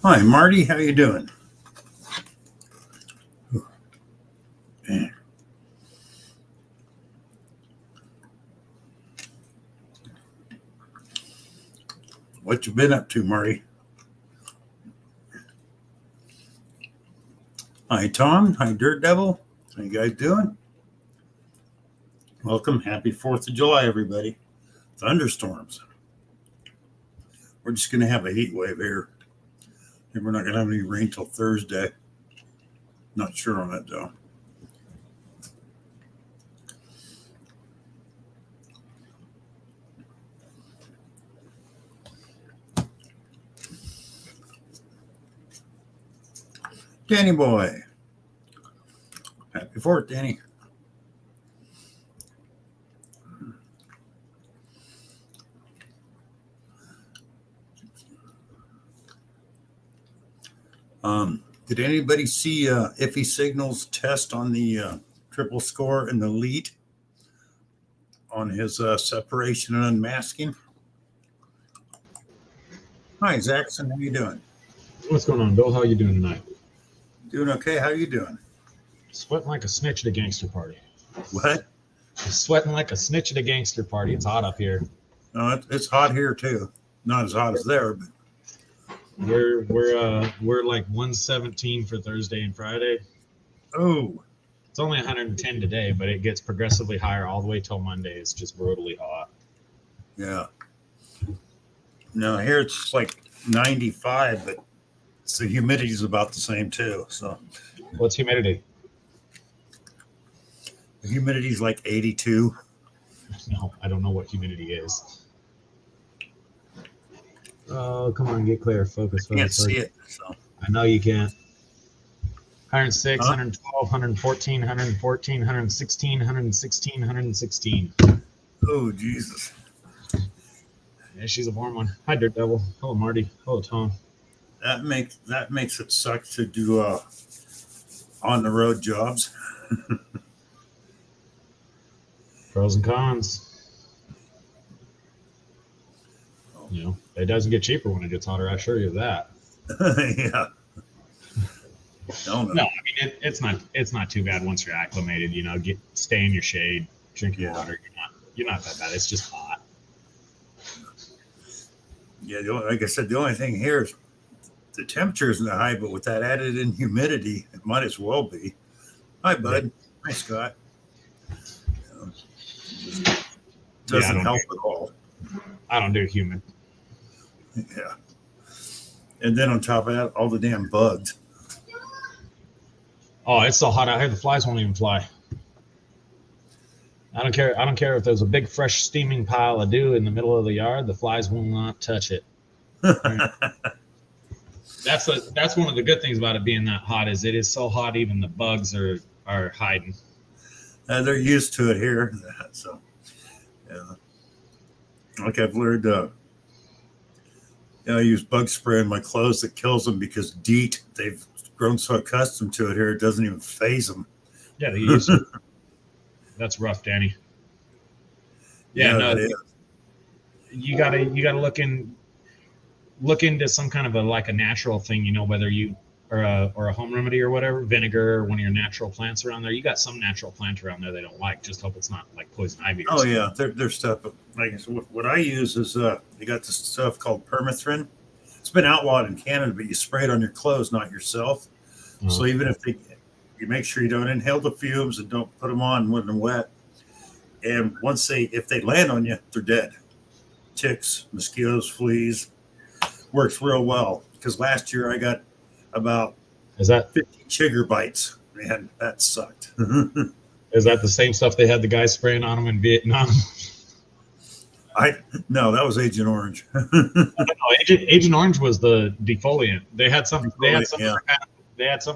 Hi, Marty. How you doing? Man, what you been up to, Marty? Hi, Tom. Hi, Dirt Devil. How you guys doing? Welcome. Happy 4th of July, everybody. Thunderstorms. We're just going to have a heat wave here. And we're not going to have any rain till Thursday. Not sure on that, though. Danny boy. Happy 4th, Danny. Did anybody see Iffy Signal's test on the triple score and the lead on his separation and unmasking? Hi, Zaxon. How you doing? What's going on, Bill? How you doing tonight? Doing okay. How you doing? Sweating like a snitch at a gangster party. What? Sweating like a snitch at a gangster party. It's hot up here. No, it's hot here too. Not as hot as there, but We're like 117 for Thursday and Friday. oh It's only 110 today, but it gets progressively higher all the way till Monday. It's just brutally hot. yeah. No, here it's like 95, but the humidity is about the same too. So What's humidity? the humidity is like 82. No, I don't know what humidity is. Oh, come on, get clear. Focus. Can't see it. So I know you can't. 106, Huh? 112, 114, 114, 116, 116, 116. oh Jesus. Yeah, she's a warm one. Hi, Dirt Devil. Hello, Marty. Hello, Tom. That makes it suck to do on the road jobs. Pros and cons. You know, it doesn't get cheaper when it gets hotter. I assure you of that. yeah. No, I mean it's not too bad once you're acclimated. You know, stay in your shade, drink your water. You're not that bad. It's just hot. Yeah, like I said, the only thing here is the temperature isn't that high, but with that added in humidity, it might as well be. Hi, bud. Hi, Scott. Doesn't help at all. I don't do humid. Yeah. And then on top of that, all the damn bugs. Oh, it's so hot out here. The flies won't even fly. I don't care. I don't care if there's a big, fresh, steaming pile of dew in the middle of the yard. The flies will not touch it. That's one of the good things about it being that hot is it is so hot. Even the bugs are hiding. They're used to it here, so yeah. Like I've learned, I use bug spray in my clothes that kills them because DEET. They've grown so accustomed to it here, it doesn't even phase them. Yeah, they use it. That's rough, Danny. Yeah, no, you gotta look into some kind of a natural thing. You know, whether you or a home remedy or whatever, vinegar or one of your natural plants around there. You got some natural plant around there they don't like. Just hope it's not like poison ivy. Oh yeah, there's stuff. Like what I use is you got this stuff called permethrin. It's been outlawed in Canada, but you spray it on your clothes, not yourself. So even if you make sure you don't inhale the fumes and don't put them on when they're wet. And if they land on you, they're dead. Ticks, mosquitoes, fleas, works real well. Because last year I got about 50 chigger bites. Man, that sucked. Is that the same stuff they had the guys spraying on them in Vietnam? No, that was Agent Orange. Agent Orange was the defoliant. They had some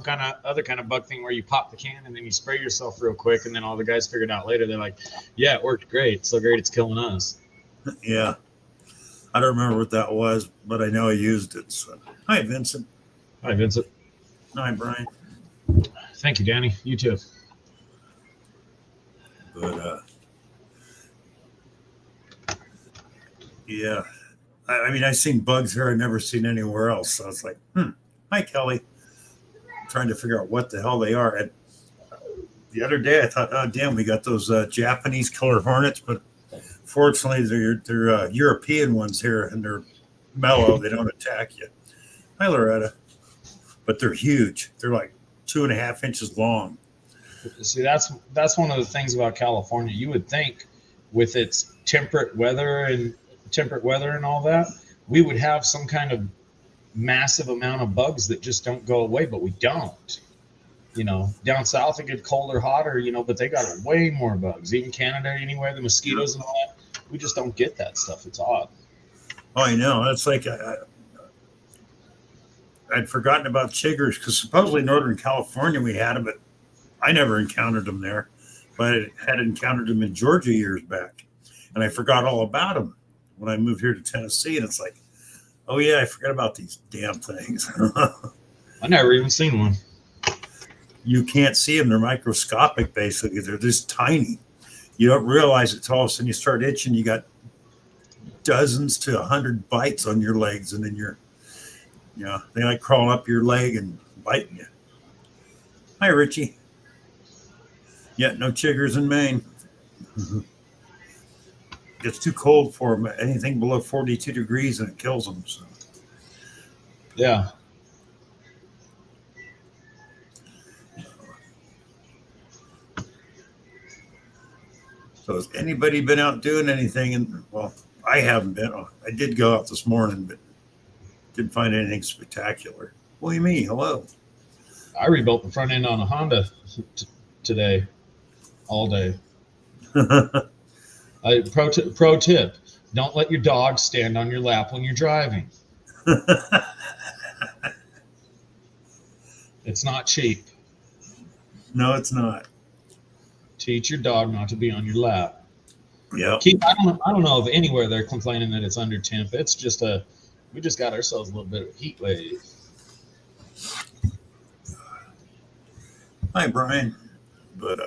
kind of other kind of bug thing where you pop the can and then you spray yourself real quick, and then all the guys figured out later, they're like, yeah, it worked great. So great it's killing us. Yeah. I don't remember what that was, but I know I used it. So. Hi, Vincent. Hi, Vincent. Hi, Brian. Thank you, Danny. You too. But yeah, I mean, I've seen bugs here I've never seen anywhere else. So it's like, hi, Kelly. Trying to figure out what the hell they are. And the other day, I thought, oh, damn, we got those Japanese killer hornets, but fortunately, they're European ones here, and they're mellow. They don't attack you. Hi, Loretta. But they're huge. They're like 2.5 inches long. See, that's one of the things about California. You would think with its temperate weather and all that, we would have some kind of massive amount of bugs that just don't go away, but we don't. You know, down south it gets colder, hotter, you know, but they got way more bugs. Even Canada, anywhere, the mosquitoes and all that, we just don't get that stuff. It's odd. Oh, I know. That's like I'd forgotten about chiggers because supposedly Northern California we had them, but I never encountered them there. But I had encountered them in Georgia years back, and I forgot all about them when I moved here to Tennessee. And it's like, oh yeah, I forgot about these damn things. I never even seen one. You can't see them; they're microscopic. Basically, they're just tiny. You don't realize it till all of a sudden you start itching. You got dozens to 100 bites on your legs, and then they like crawling up your leg and biting you. Hi, Richie. Yeah, no chiggers in Maine. It's too cold for them. Anything below 42 degrees and it kills them. So. Yeah. So has anybody been out doing anything? And well, I haven't been. I did go out this morning, but didn't find anything spectacular. What do you mean? Hello. I rebuilt the front end on a Honda today, all day. Pro tip: don't let your dog stand on your lap when you're driving. It's not cheap. No, it's not. Teach your dog not to be on your lap. Yeah. I don't know of anywhere they're complaining that it's under temp. It's just we just got ourselves a little bit of a heat wave. Hi, Brian. But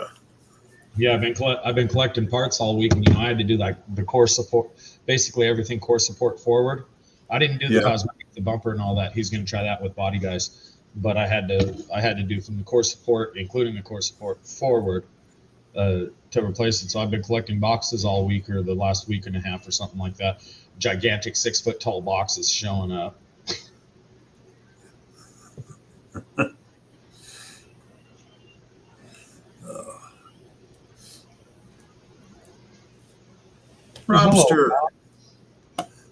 yeah, I've been collecting parts all week, and I had to do like the core support, basically everything core support forward. I didn't do the cosmetic, the bumper, and all that. He's going to try that with Body Guys, but I had to do from the core support, including the core support forward, to replace it. So I've been collecting boxes all week, or the last week and a half, or something like that. Gigantic 6-foot tall boxes showing up. Robster.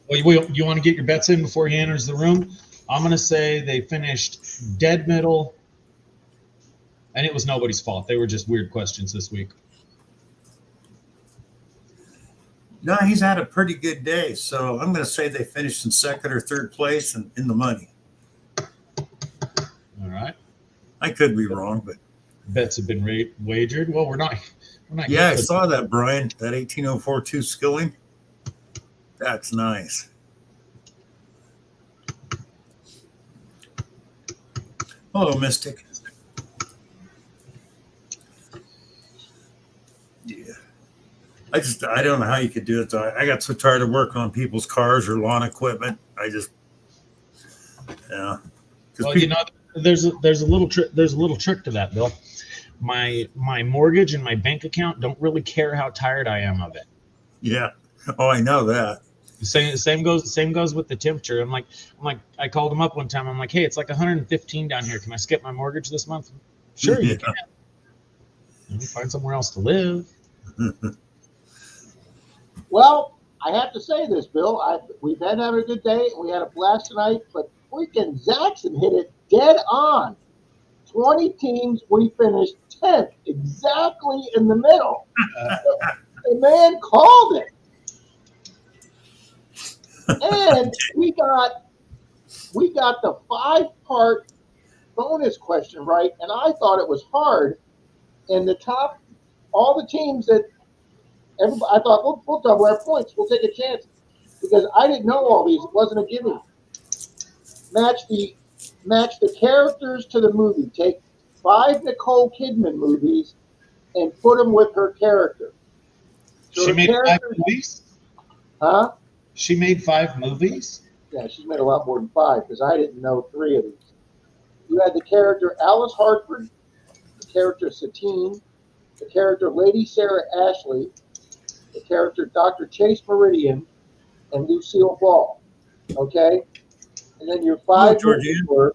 Well, you want to get your bets in before he enters the room? I'm going to say they finished dead middle, and it was nobody's fault. They were just weird questions this week. No, he's had a pretty good day. So I'm going to say they finished in second or third place and in the money. All right. I could be wrong, but bets have been wagered. Well, we're not. Yeah, I saw that, Brian. That 18042 Skilling. That's nice. Hello, Mystic. Yeah. I don't know how you could do it, though. I got so tired of working on people's cars or lawn equipment. Yeah. Well, there's a little trick. There's a little trick to that, Bill. My mortgage and my bank account don't really care how tired I am of it. Yeah. Oh, I know that. Same goes with the temperature. I'm like, I called him up one time. I'm like, hey, it's like 115 down here. Can I skip my mortgage this month? Sure, you can. You find somewhere else to live. Well, I have to say this, Bill. We've been having a good day. We had a blast tonight, but freaking Jackson hit it dead on. 20 teams, we finished 10th, exactly in the middle. The man called it. And we got the 5-part bonus question right, and I thought it was hard. And the top, all the teams that everybody, I thought we'll double our points. We'll take a chance because I didn't know all these. It wasn't a given. Match the characters to the movie. Take 5 Nicole Kidman movies and put them with her character. So she made 5 movies? Huh? She made 5 movies? Yeah, she's made a lot more than 5 because I didn't know 3 of these. You had the character Alice Hartford, the character Satine, the character Lady Sarah Ashley, the character Dr. Chase Meridian, and Lucille Ball. Okay? And then your 5 movies were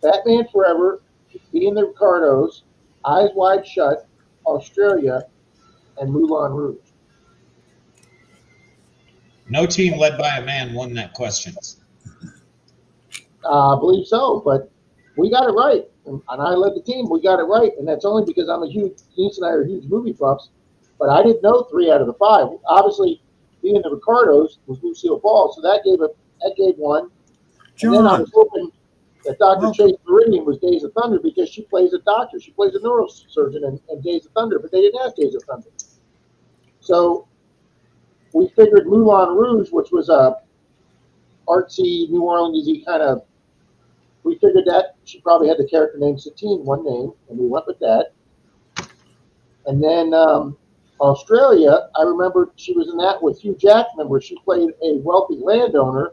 Batman Forever, Being the Ricardos, Eyes Wide Shut, Australia, and Moulin Rouge. No team led by a man won that questions. I believe so, but we got it right. And I led the team. We got it right. And that's only because Denise and I are huge movie buffs, but I didn't know 3 out of the 5. Obviously, Being the Ricardos was Lucille Ball, so that gave 1. John. And then I was hoping that Dr. Chase Meridian was Days of Thunder because she plays a doctor. She plays a neurosurgeon in Days of Thunder, but they didn't have Days of Thunder. So we figured Moulin Rouge, which was a artsy, New Orleans-y kind of, we figured that she probably had the character named Satine, one name, and we went with that. And then Australia, I remember she was in that with Hugh Jackman, where she played a wealthy landowner.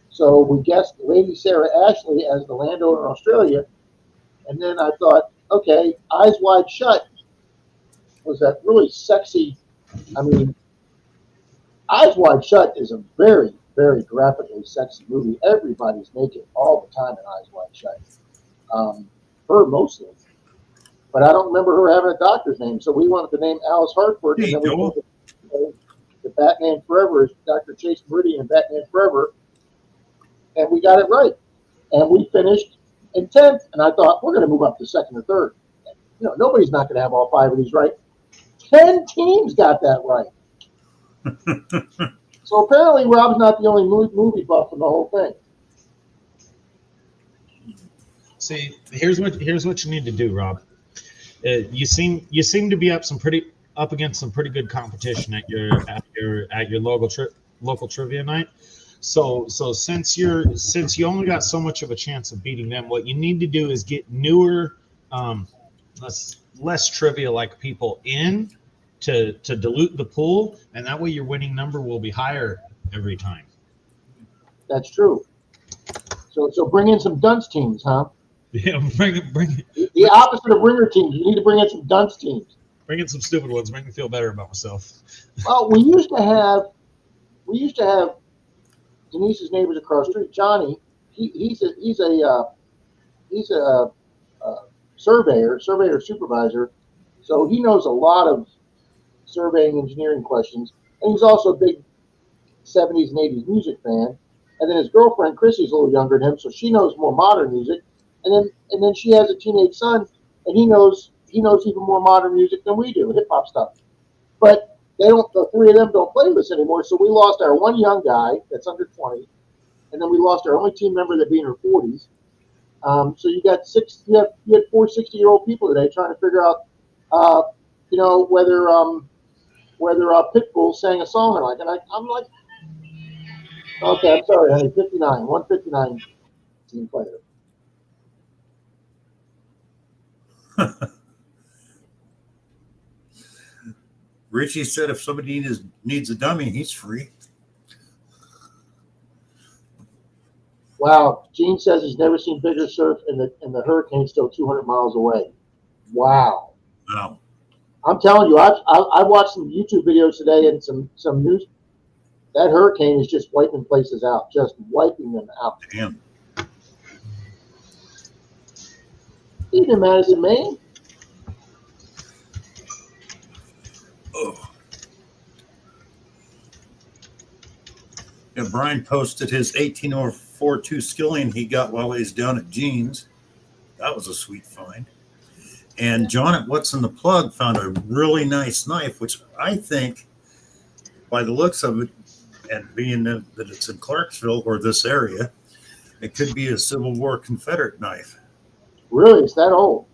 So we guessed Lady Sarah Ashley as the landowner in Australia. And then I thought, okay, Eyes Wide Shut was that really sexy. I mean, Eyes Wide Shut is a very, very graphically sexy movie. Everybody's naked all the time in Eyes Wide Shut. Her mostly. But I don't remember her having a doctor's name. So we wanted the name Alice Hartford. And then we wanted the Batman Forever is Dr. Chase Meridian and Batman Forever. And we got it right. And we finished in 10th. And I thought, we're going to move up to 2nd or 3rd. You know, nobody's not going to have all 5 of these right. 10 teams got that right. So apparently Rob's not the only movie buff in the whole thing. See, here's what you need to do, Rob. You seem to be up against some pretty good competition at your local trivia night. So since you only got so much of a chance of beating them, what you need to do is get newer, less trivia like people in to dilute the pool, and that way your winning number will be higher every time. That's true. So bring in some dunce teams, huh? Yeah, bring it. The opposite of ringer teams. You need to bring in some dunce teams. Bring in some stupid ones. Make me feel better about myself. Well, we used to have Denise's neighbors across the street. Johnny, he's a surveyor supervisor, so he knows a lot of surveying engineering questions, and he's also a big 70s and 80s music fan. And then his girlfriend Chrissy's a little younger than him, so she knows more modern music. And then she has a teenage son, and he knows even more modern music than we do, hip hop stuff. But the 3 of them don't play with us anymore. So we lost our one young guy that's under 20, and then we lost our only team member that be in her 40s. So you had 4 60-year-old people today trying to figure out, whether Pitbull sang a song or not. And I'm like, okay, I'm sorry, honey, 159 team player. Richie said if somebody needs a dummy, he's free. Wow. Gene says he's never seen bigger surf and the hurricane's still 200 miles away. Wow. Wow. I'm telling you, I watched some YouTube videos today and some news. That hurricane is just wiping places out, just wiping them out. Damn. Even Madison, Maine. Oh. Yeah, Brian posted his 18.42 skilling he got while he was down at Gene's. That was a sweet find. And John at What's in the Plug found a really nice knife, which I think, by the looks of it, and being that it's in Clarksville or this area, it could be a Civil War Confederate knife. Really? It's that old?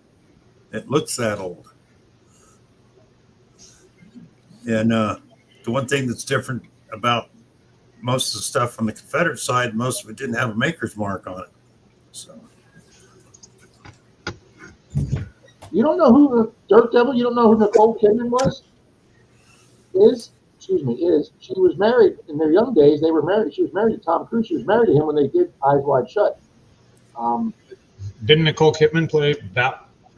It looks that old. And the one thing that's different about most of the stuff on the Confederate side, most of it didn't have a maker's mark on it. So. You don't know who the Dirt Devil? You don't know who Nicole Kidman was? she was married in their young days. They were married. She was married to Tom Cruise. She was married to him when they did Eyes Wide Shut. Didn't Nicole Kidman play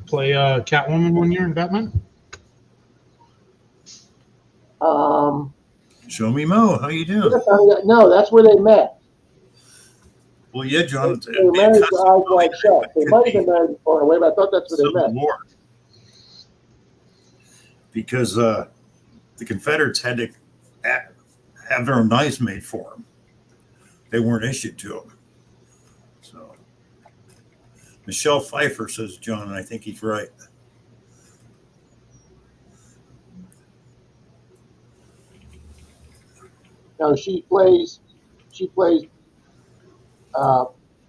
Catwoman one year in Batman? Show me Mo. How you doing? No, that's where they met. Well, yeah, John. They were married to Eyes Wide Shut. They might have been married before in a way, but I thought that's where they met. War. Because the Confederates had to have their own knives made for them. They weren't issued to them. So, Michelle Pfeiffer, says John, and I think he's right. No, she plays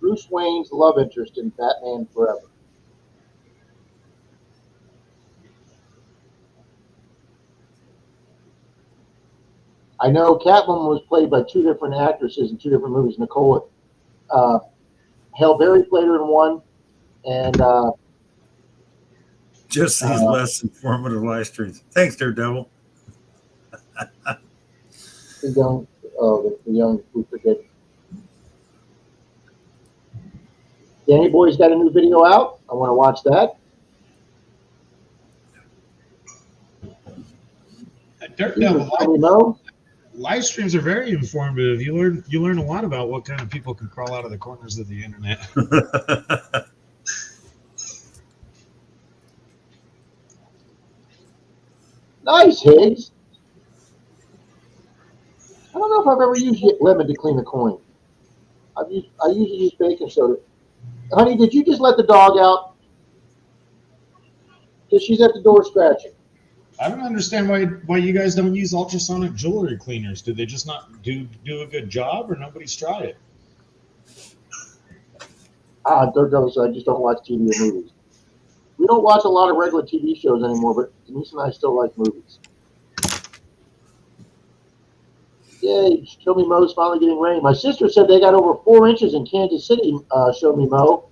Bruce Wayne's love interest in Batman Forever. I know Catwoman was played by two different actresses in two different movies. Nicole Halle Berry played her in one, and just these less informative live streams. Thanks, Daredevil. the young, we forget. Danny Boy's got a new video out. I want to watch that. Daredevil. Live streams are very informative. You learn a lot about what kind of people can crawl out of the corners of the internet. Nice, Higgs. I don't know if I've ever used lemon to clean a coin. I usually use baking soda. Honey, did you just let the dog out? Because she's at the door scratching. I don't understand why you guys don't use ultrasonic jewelry cleaners. Do they just not do a good job, or nobody's tried it? There goes. I just don't watch TV or movies. We don't watch a lot of regular TV shows anymore, but Denise and I still like movies. Yay, Show Me Mo's finally getting rain. My sister said they got over 4 inches in Kansas City, Show Me Mo.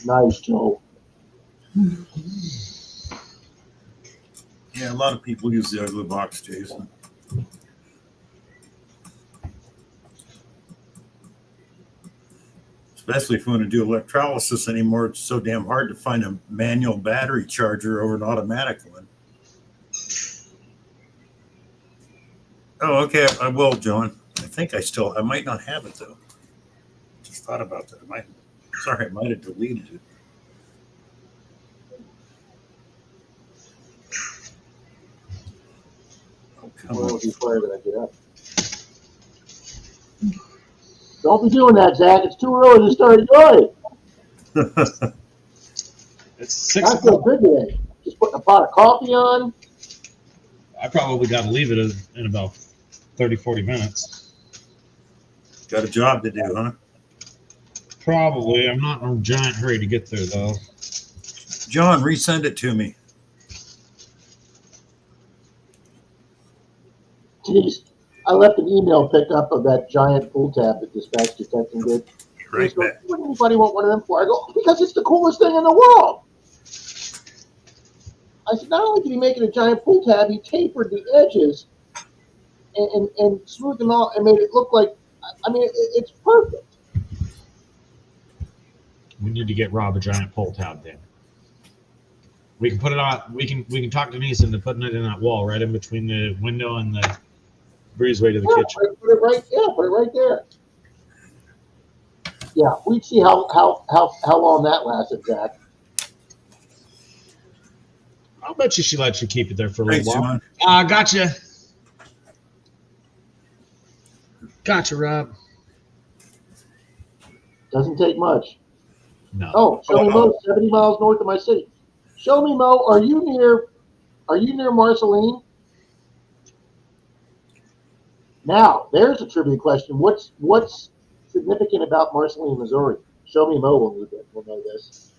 Nice, Joe. Yeah, a lot of people use the ugly box, Jason. Especially if you want to do electrolysis anymore, it's so damn hard to find a manual battery charger over an automatic one. Oh, okay, I will, John. I might not have it though. Just thought about that. I might have deleted it. Oh, come on. Before I get up. Don't be doing that, Zach. It's too early to start enjoying. It's 6 I feel good today. Just putting a pot of coffee on. I probably got to leave it in about 30, 40 minutes. Got a job to do, huh? Probably. I'm not in a giant hurry to get there, though. John, resend it to me. Jeez, I left an email pickup of that giant pull tab that Dispatch Detecting did. Right back. What would anybody want one of them for? I go, because it's the coolest thing in the world. I said, not only did he make it a giant pull tab, he tapered the edges and smoothed them out and made it look like, it's perfect. We need to get Rob a giant pull tab then. We can put it on. We can talk Denise into putting it in that wall right in between the window and the breezeway to the kitchen. Put it right there. Yeah, we'd see how long that lasted, Zach. I'll bet you she lets you keep it there for a little while. John. Gotcha. Gotcha, Rob. Doesn't take much. No. Oh, Show Me Mo, 70 miles north of my city. Show Me Mo, are you near Marceline? Now, there's a trivia question. What's significant about Marceline, Missouri? Show Me Mo will know this.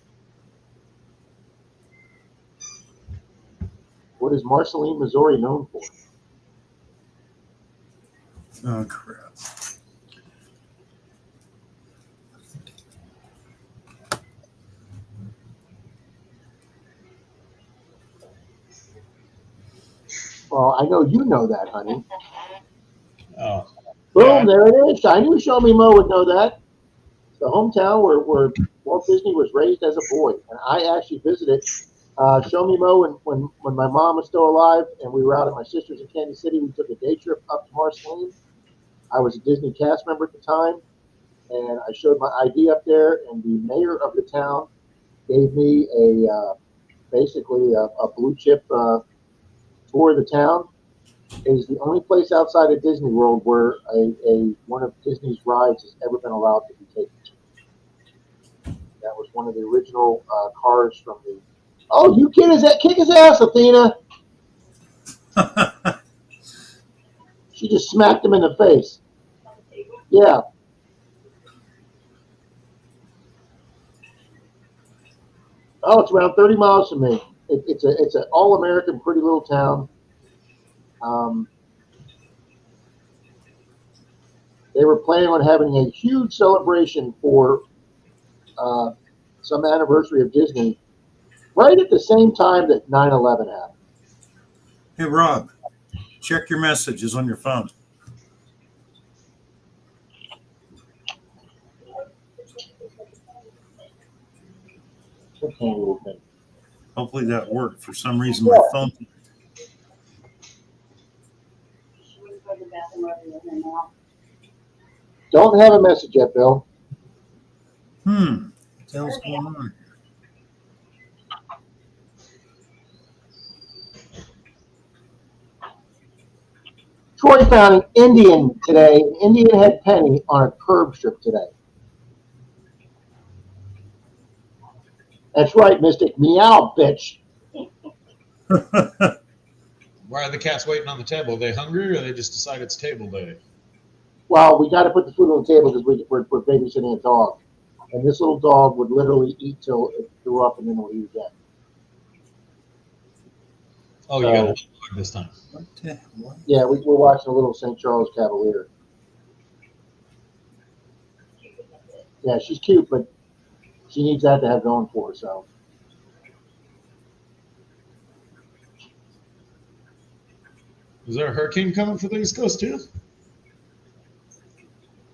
What is Marceline, Missouri known for? Oh, crap. Well, I know you know that, honey. Oh, Boom, Yeah. there it is. I knew Show Me Mo would know that. The hometown where Walt Disney was raised as a boy. And I actually visited Show Me Mo when my mom was still alive and we were out at my sister's in Kansas City. We took a day trip up to Marceline. I was a Disney cast member at the time, and I showed my ID up there, and the mayor of the town gave me basically a blue chip tour of the town. It is the only place outside of Disney World where one of Disney's rides has ever been allowed to be taken to. That was one of the original cars from the. Oh, you kick his ass, Athena! She just smacked him in the face. Yeah. Oh, it's around 30 miles from me. It's an all-American, pretty little town. They were planning on having a huge celebration for some anniversary of Disney, right at the same time that 9/11 happened. Hey, Rob, check your messages on your phone. Okay, little thing. Hopefully that worked. For some reason, my phone. Don't have a message yet, Bill. What the hell's going on? Troy found an Indian today, an Indian head penny on a curb strip today. That's right, Mystic. Meow, bitch. why are the cats waiting on the table? Are they hungry, or they just decide it's table day? Well, we got to put the food on the table because we're babysitting a dog. And this little dog would literally eat till it threw up and then it'll eat again. Oh, you got a dog this time. What? Yeah, we're watching a little St. Charles Cavalier. Yeah, she's cute, but she needs that to have going for her. So Is there a hurricane coming for the East Coast too?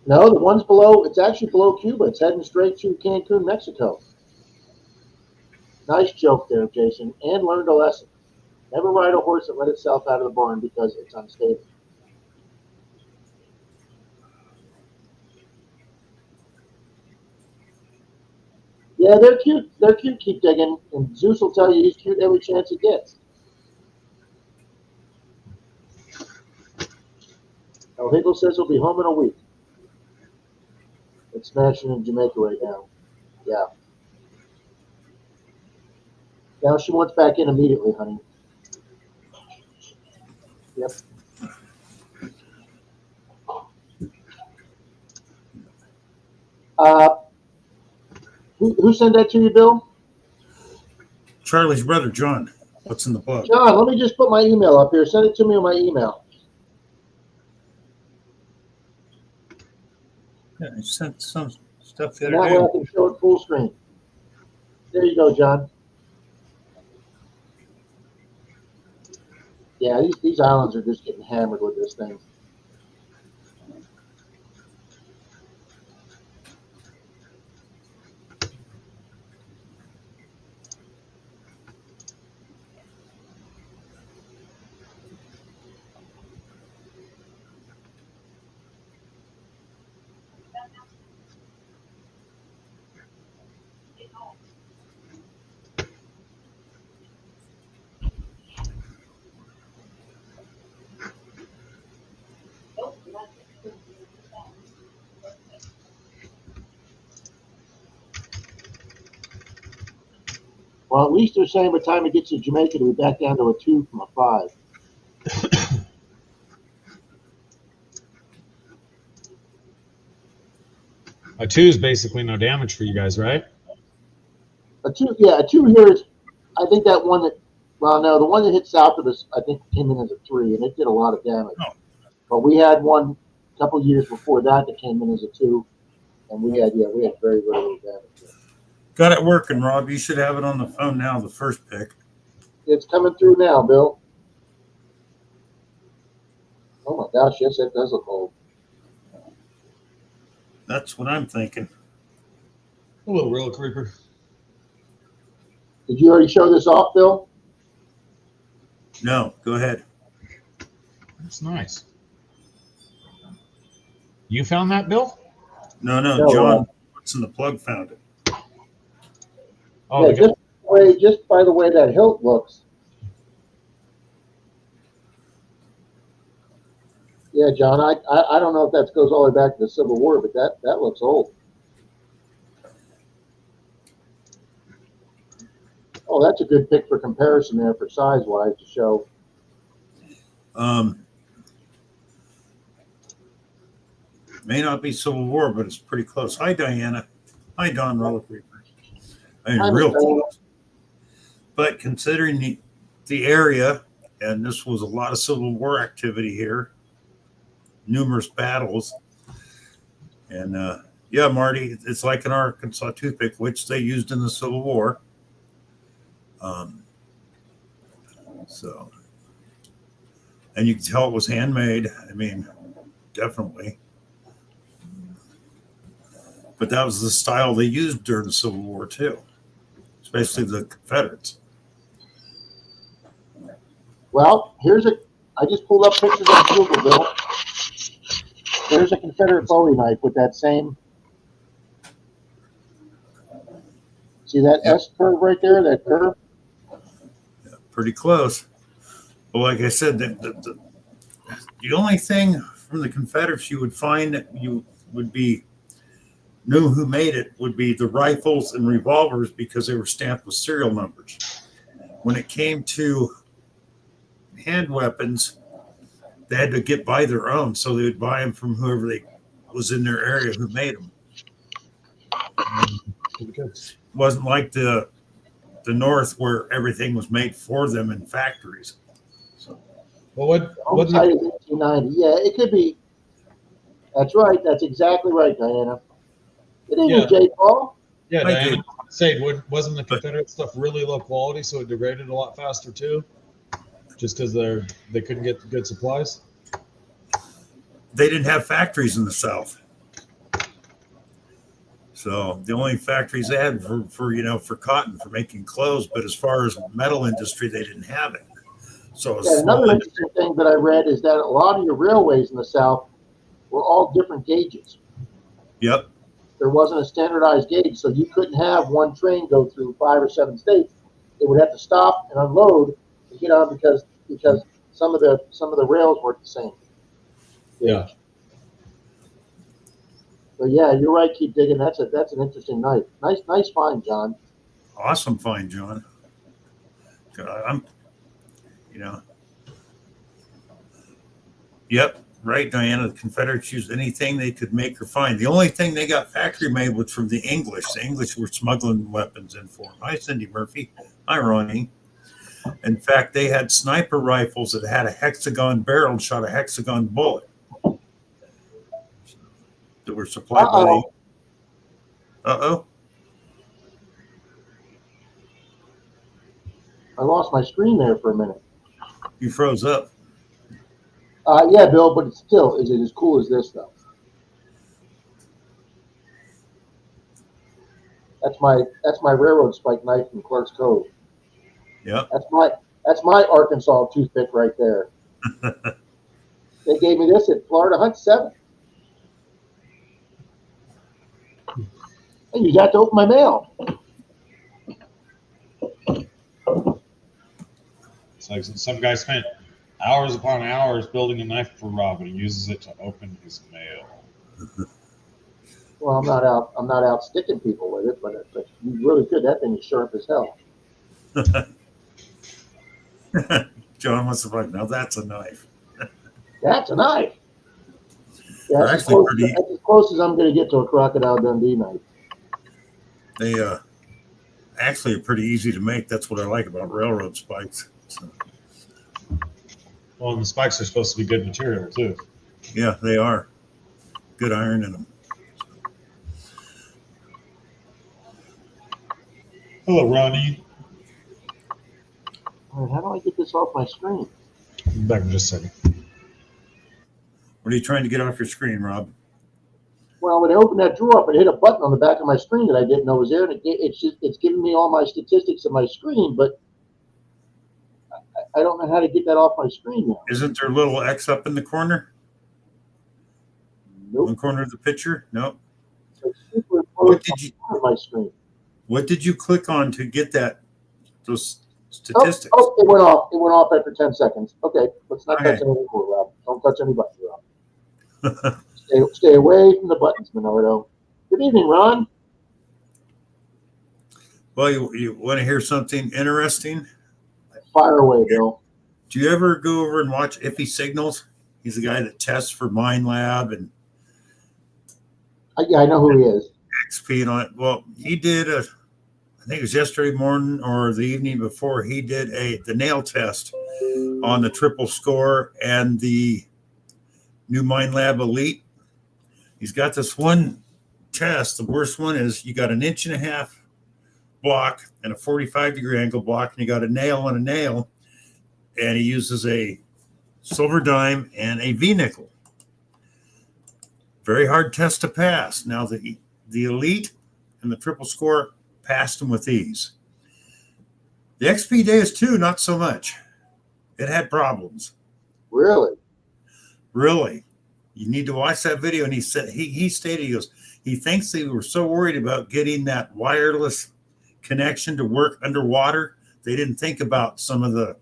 no, the one's below. It's actually below Cuba. It's heading straight to Cancun, Mexico. Nice joke there, Jason. And learned a lesson. Never ride a horse that let itself out of the barn because it's unstable. Yeah, they're cute. They're cute. Keep digging, and Zeus will tell you he's cute every chance he gets. El Higgles says he'll be home in a week. It's smashing in Jamaica right now. Yeah. Now she wants back in immediately, honey. Yep. Who sent that to you, Bill? Charlie's brother, John. What's in the book? John, let me just put my email up here. Send it to me on my email. Yeah, he sent some stuff the And other that way I day. can show it full screen. There you go, John. Yeah, these islands are just getting hammered with this thing. Well, at least they're saying by the time it gets to Jamaica, it'll be back down to a 2 from a 5. A 2 is basically no damage for you guys, right? A 2 here is, I think that one that, well, no, the one that hit south of us, I think came in as a 3, and it did a lot of damage. Oh. But we had one a couple years before that came in as a 2, and we had very, very little damage. Got it working, Rob. You should have it on the phone now, the first pick. It's coming through now, Bill. Oh my gosh, yes, it does look old. That's what I'm thinking. A little real creeper. Did you already show this off, Bill? No, go ahead. That's nice. You found that, Bill? No, No, John, what's in the plug found it. Oh, Yeah, just by the way that hilt looks. Yeah, John, I don't know if that goes all the way back to the Civil War, but that looks old. Oh, that's a good pick for comparison there for size-wise to show. May not be Civil War, but it's pretty close. Hi, Diana. Hi, Don Roller Creeper. I mean, Hi, real Diana. close. But considering the area, and this was a lot of Civil War activity here, numerous battles, and yeah, Marty, it's like an Arkansas toothpick, which they used in the Civil War. So, and you can tell it was handmade. I mean, definitely. But that was the style they used during the Civil War too, especially the Confederates. Well, I just pulled up pictures on Google, Bill. There's a Confederate Bowie knife with that same. See that Yep. S curve right there? That curve? Yeah, pretty close. Well, like I said, the only thing from the Confederates you would find that you would be knew who made it would be the rifles and revolvers because they were stamped with serial numbers. When it came to hand weapons, they had to get by their own, so they would buy them from whoever they was in their area who made them. It wasn't like the North where everything was made for them in factories. So, well, what Outside is 1890. Yeah, it could be. That's right. That's exactly right, Diana. Good evening, Yeah. Jay Paul. Yeah, I Diana, did. say, wasn't the Confederate stuff really low quality, so it degraded a lot faster too? Just because they couldn't get good supplies. they didn't have factories in the South. So the only factories they had for cotton, for making clothes, but as far as metal industry, they didn't have it. So it was Yeah, small another industry. interesting thing that I read is that a lot of your railways in the South were all different gauges. Yep. There wasn't a standardized gauge, so you couldn't have one train go through 5 or 7 states. It would have to stop and unload and get on because some of the rails weren't the same. Yeah. But yeah, you're right. Keep digging. That's an interesting knife. Nice find, John. Awesome find, John. I'm, Yep, right, Diana. The Confederates used anything they could make or find. The only thing they got factory made was from the English. The English were smuggling weapons in for them. Hi, Cindy Murphy. Hi, Ronnie. In fact, they had sniper rifles that had a hexagon barrel and shot a hexagon bullet that were supplied by the. Uh-oh. I lost my screen there for a minute. You froze up. Yeah, Bill, but is it as cool as this though? That's my railroad spike knife from Clark's Cove. Yep. That's my Arkansas toothpick right there. They gave me this at Florida Hunt 7. And you got to open my mail. It's like some guy spent hours upon hours building a knife for Rob, and he uses it to open his mail. Well, I'm not out sticking people with it, but you really could. That thing is sharp as hell. John wants to find. Now that's a knife. That's a knife. Yeah, They're actually pretty. That's as close as I'm going to get to a Crocodile Dundee knife. They actually are pretty easy to make. That's what I like about railroad spikes. So, Well, and the spikes are supposed to be good material too. yeah, they are. Good iron in them. Hello, Ronnie. All right, how do I get this off my screen? Back in just a second. What are you trying to get off your screen, Rob? Well, when I opened that drawer up, it hit a button on the back of my screen that I didn't know was there, and it's giving me all my statistics of my screen, but I don't know how to get that off my screen now. Isn't there a little X up in the corner? Nope. One corner of the picture? Nope. It's super What did you on my screen. What did you click on to get those statistics? Oh, it went off. It went off after 10 seconds. Okay, let's not Okay. touch anything more, Rob. Don't touch any buttons, Rob. Stay away from the buttons, Menardo. Good evening, Ron. Well, you want to hear something interesting? Fire away, Bill. Do you ever go over and watch Iffy Signals? He's the guy that tests for Mind Lab and Yeah, I know who he is. XP and all that. Well, he did I think it was yesterday morning or the evening before, he did the nail test on the triple score and the new Mind Lab Elite. He's got this one test. The worst one is you got an 1.5 inch block and a 45-degree angle block, and you got a nail and a nail, and he uses a silver dime and a V nickel. Very hard test to pass. Now the Elite and the triple score passed him with ease. The XP Deus 2, not so much. It had problems. Really? Really. You need to watch that video. And he said he stated, he goes, he thinks they were so worried about getting that wireless connection to work underwater, they didn't think about some of the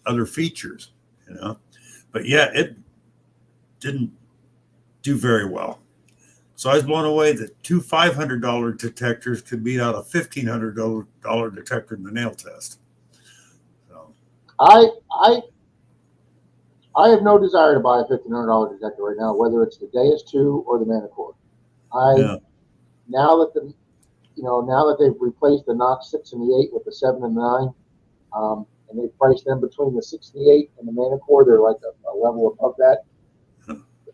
other features, But yeah, it didn't do very well. So I was blown away that two $500 detectors could beat out a $1,500 detector in the nail test. So I have no desire to buy a $1,500 detector right now, whether it's the Deus 2 or the Manicore. Now that they've replaced the Knox 6 and the 8 with the 7 and 9, and they've priced them between the 6 and the 8 and the Manicore, they're like a level above that.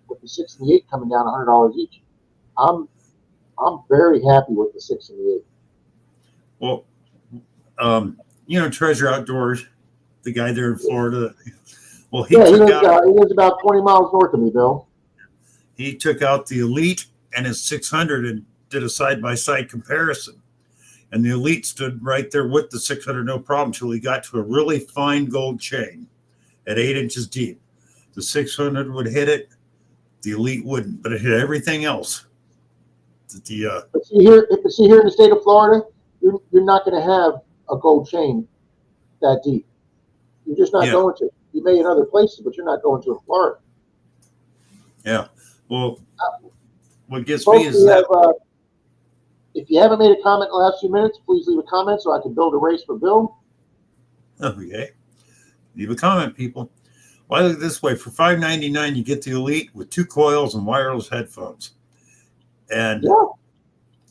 With the 6 and the 8 coming down $100 each, I'm very happy with the 6 and the 8. Well, Treasure Outdoors, the guy there in Florida. Well, he lives about 20 miles north of me, Bill. He took out the Elite and his 600 and did a side-by-side comparison. And the Elite stood right there with the 600, no problem, until he got to a really fine gold chain at 8 inches deep. The 600 would hit it, the Elite wouldn't, but it hit everything else. But see here in the state of Florida, you're not going to have a gold chain that deep. You're just not going to. You may in other places, but you're not going to in Florida. Yeah. Well, what gets me is that. If you haven't made a comment in the last few minutes, please leave a comment so I can build a race for Bill. Okay. Leave a comment, people. Well, I look this way. For $5.99, you get the Elite with 2 coils and wireless headphones. And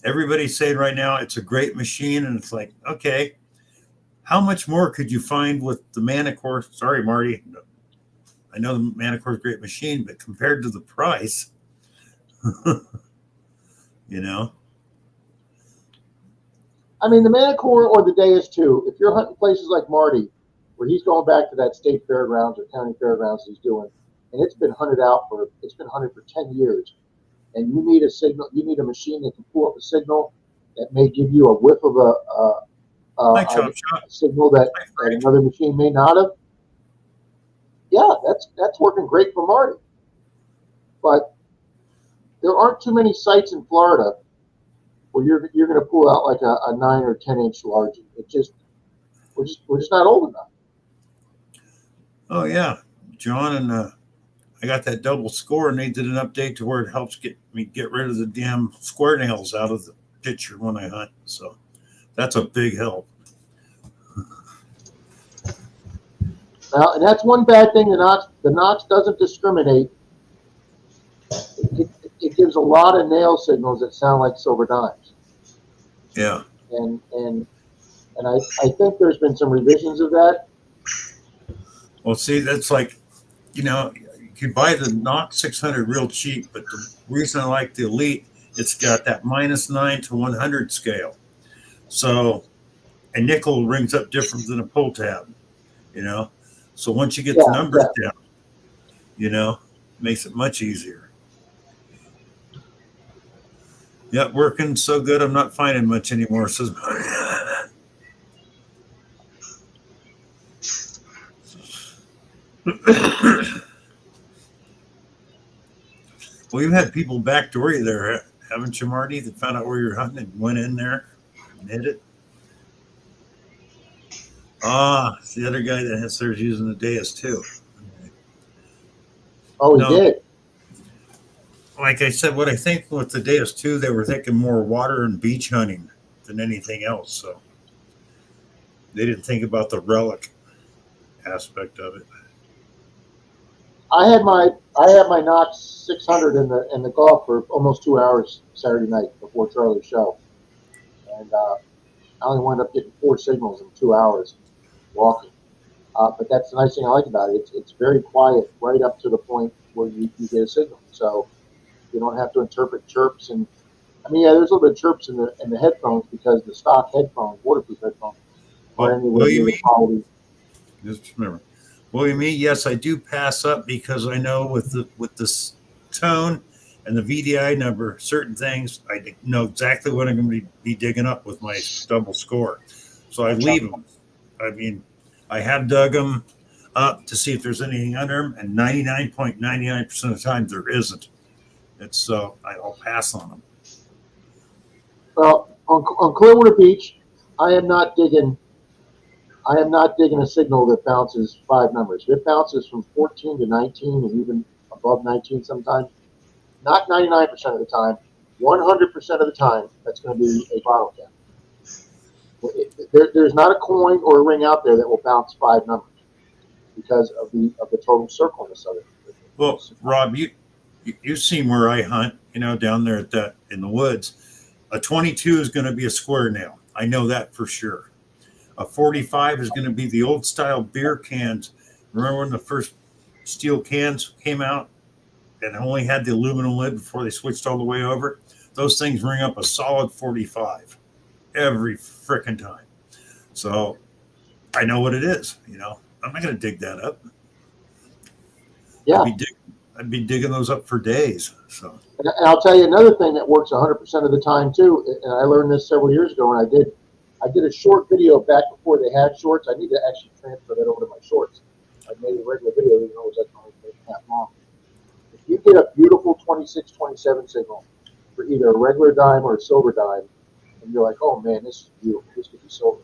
everybody's saying right now it's a great machine. And it's like, okay, how much more could you find with the Manicore? Sorry, Marty. I know the Manicore is a great machine, but compared to the price, I mean, the Manicore or the Deus 2, if you're hunting places like Marty, where he's going back to that state fairgrounds or county fairgrounds he's doing, and it's been hunted for 10 years, and you need a signal, you need a machine that can pull up a signal that may give you a whiff of a signal that another machine may not have. Yeah, that's working great for Marty. But there aren't too many sites in Florida where you're going to pull out like a 9 or 10 inch largie. We're just not old enough. Oh yeah, John, and I got that double score, and they did an update to where it helps get rid of the damn square nails out of the picture when I hunt. So that's a big help. Now, and that's one bad thing. The Knox doesn't discriminate. It gives a lot of nail signals that sound like silver dimes. Yeah. And I think there's been some revisions of that. Well, see, that's like, you can buy the Knox 600 real cheap, but the reason I like the Elite, it's got that -9 to 100 scale. So a nickel rings up different than a pull tab, So once you get the numbers down, You know, makes it much easier. Yeah, working so good, I'm not finding much anymore. Says, well, you've had people backdoor you there, haven't you, Marty? That found out where you're hunting and went in there and hit it. Ah, it's the other guy that has theirs using the Deus too. Oh, he No. did. Like I said, what I think with the Deus too, they were thinking more water and beach hunting than anything else. So they didn't think about the relic aspect of it. I had my Knox 600 in the golf for almost 2 hours Saturday night before Charlie's show, and I only wound up getting 4 signals in 2 hours walking. But that's the nice thing I like about it. It's very quiet right up to the point where you get a signal, so you don't have to interpret chirps. And I mean, yeah, there's a little bit of chirps in the headphones because the stock headphones, waterproof headphones, are anywhere near the quality. Just remember. Well, you mean, yes, I do pass up because I know with this tone and the VDI number, certain things I know exactly what I'm going to be digging up with my double score. So I leave them. I mean, I have dug them up to see if there's anything under them, and 99.99% of the time there isn't. It's so I'll pass on them. Well, on Clearwater Beach, I am not digging a signal that bounces 5 numbers. If it bounces from 14 to 19 and even above 19 sometimes, not 99% of the time, 100% of the time, that's going to be a bottle cap. There's not a coin or a ring out there that will bounce 5 numbers because of the total circleness of it. Well, Rob, you've seen where I hunt, down there in the woods. A 22 is going to be a square nail. I know that for sure. A 45 is going to be the old style beer cans. Remember when the first steel cans came out and only had the aluminum lid before they switched all the way over? Those things ring up a solid 45 every frickin' time. So I know what it is. I'm not going to dig that up. Yeah. I'd be digging those up for days. So, and I'll tell you another thing that works 100% of the time too. And I learned this several years ago, and I did a short video back before they had shorts. I need to actually transfer that over to my shorts. I made a regular video, even though it was like only 8.5 long. If you get a beautiful 26, 27 signal for either a regular dime or a silver dime, and you're like, oh man, this is beautiful. This could be silver.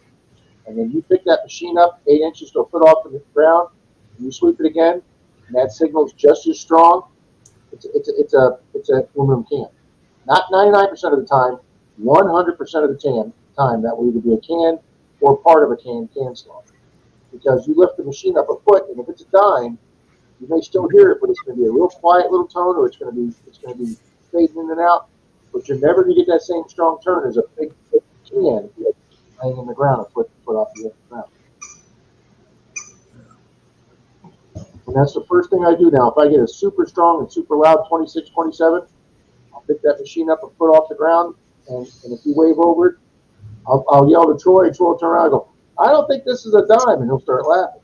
And then you pick that machine up 8 inches to a foot off the ground, and you sweep it again, and that signal's just as strong. It's a aluminum can. Not 99% of the time, 100% of the time that will either be a can or part of a can slot. Because you lift the machine up a foot, and if it's a dime, you may still hear it, but it's going to be a real quiet little tone, or it's going to be fading in and out. But you're never going to get that same strong turn as a big can laying in the ground a foot off the ground. And that's the first thing I do now. If I get a super strong and super loud 26, 27, I'll pick that machine up a foot off the ground, and if you wave over it, I'll yell to Troy. Troy will turn around and go, I don't think this is a dime, and he'll start laughing.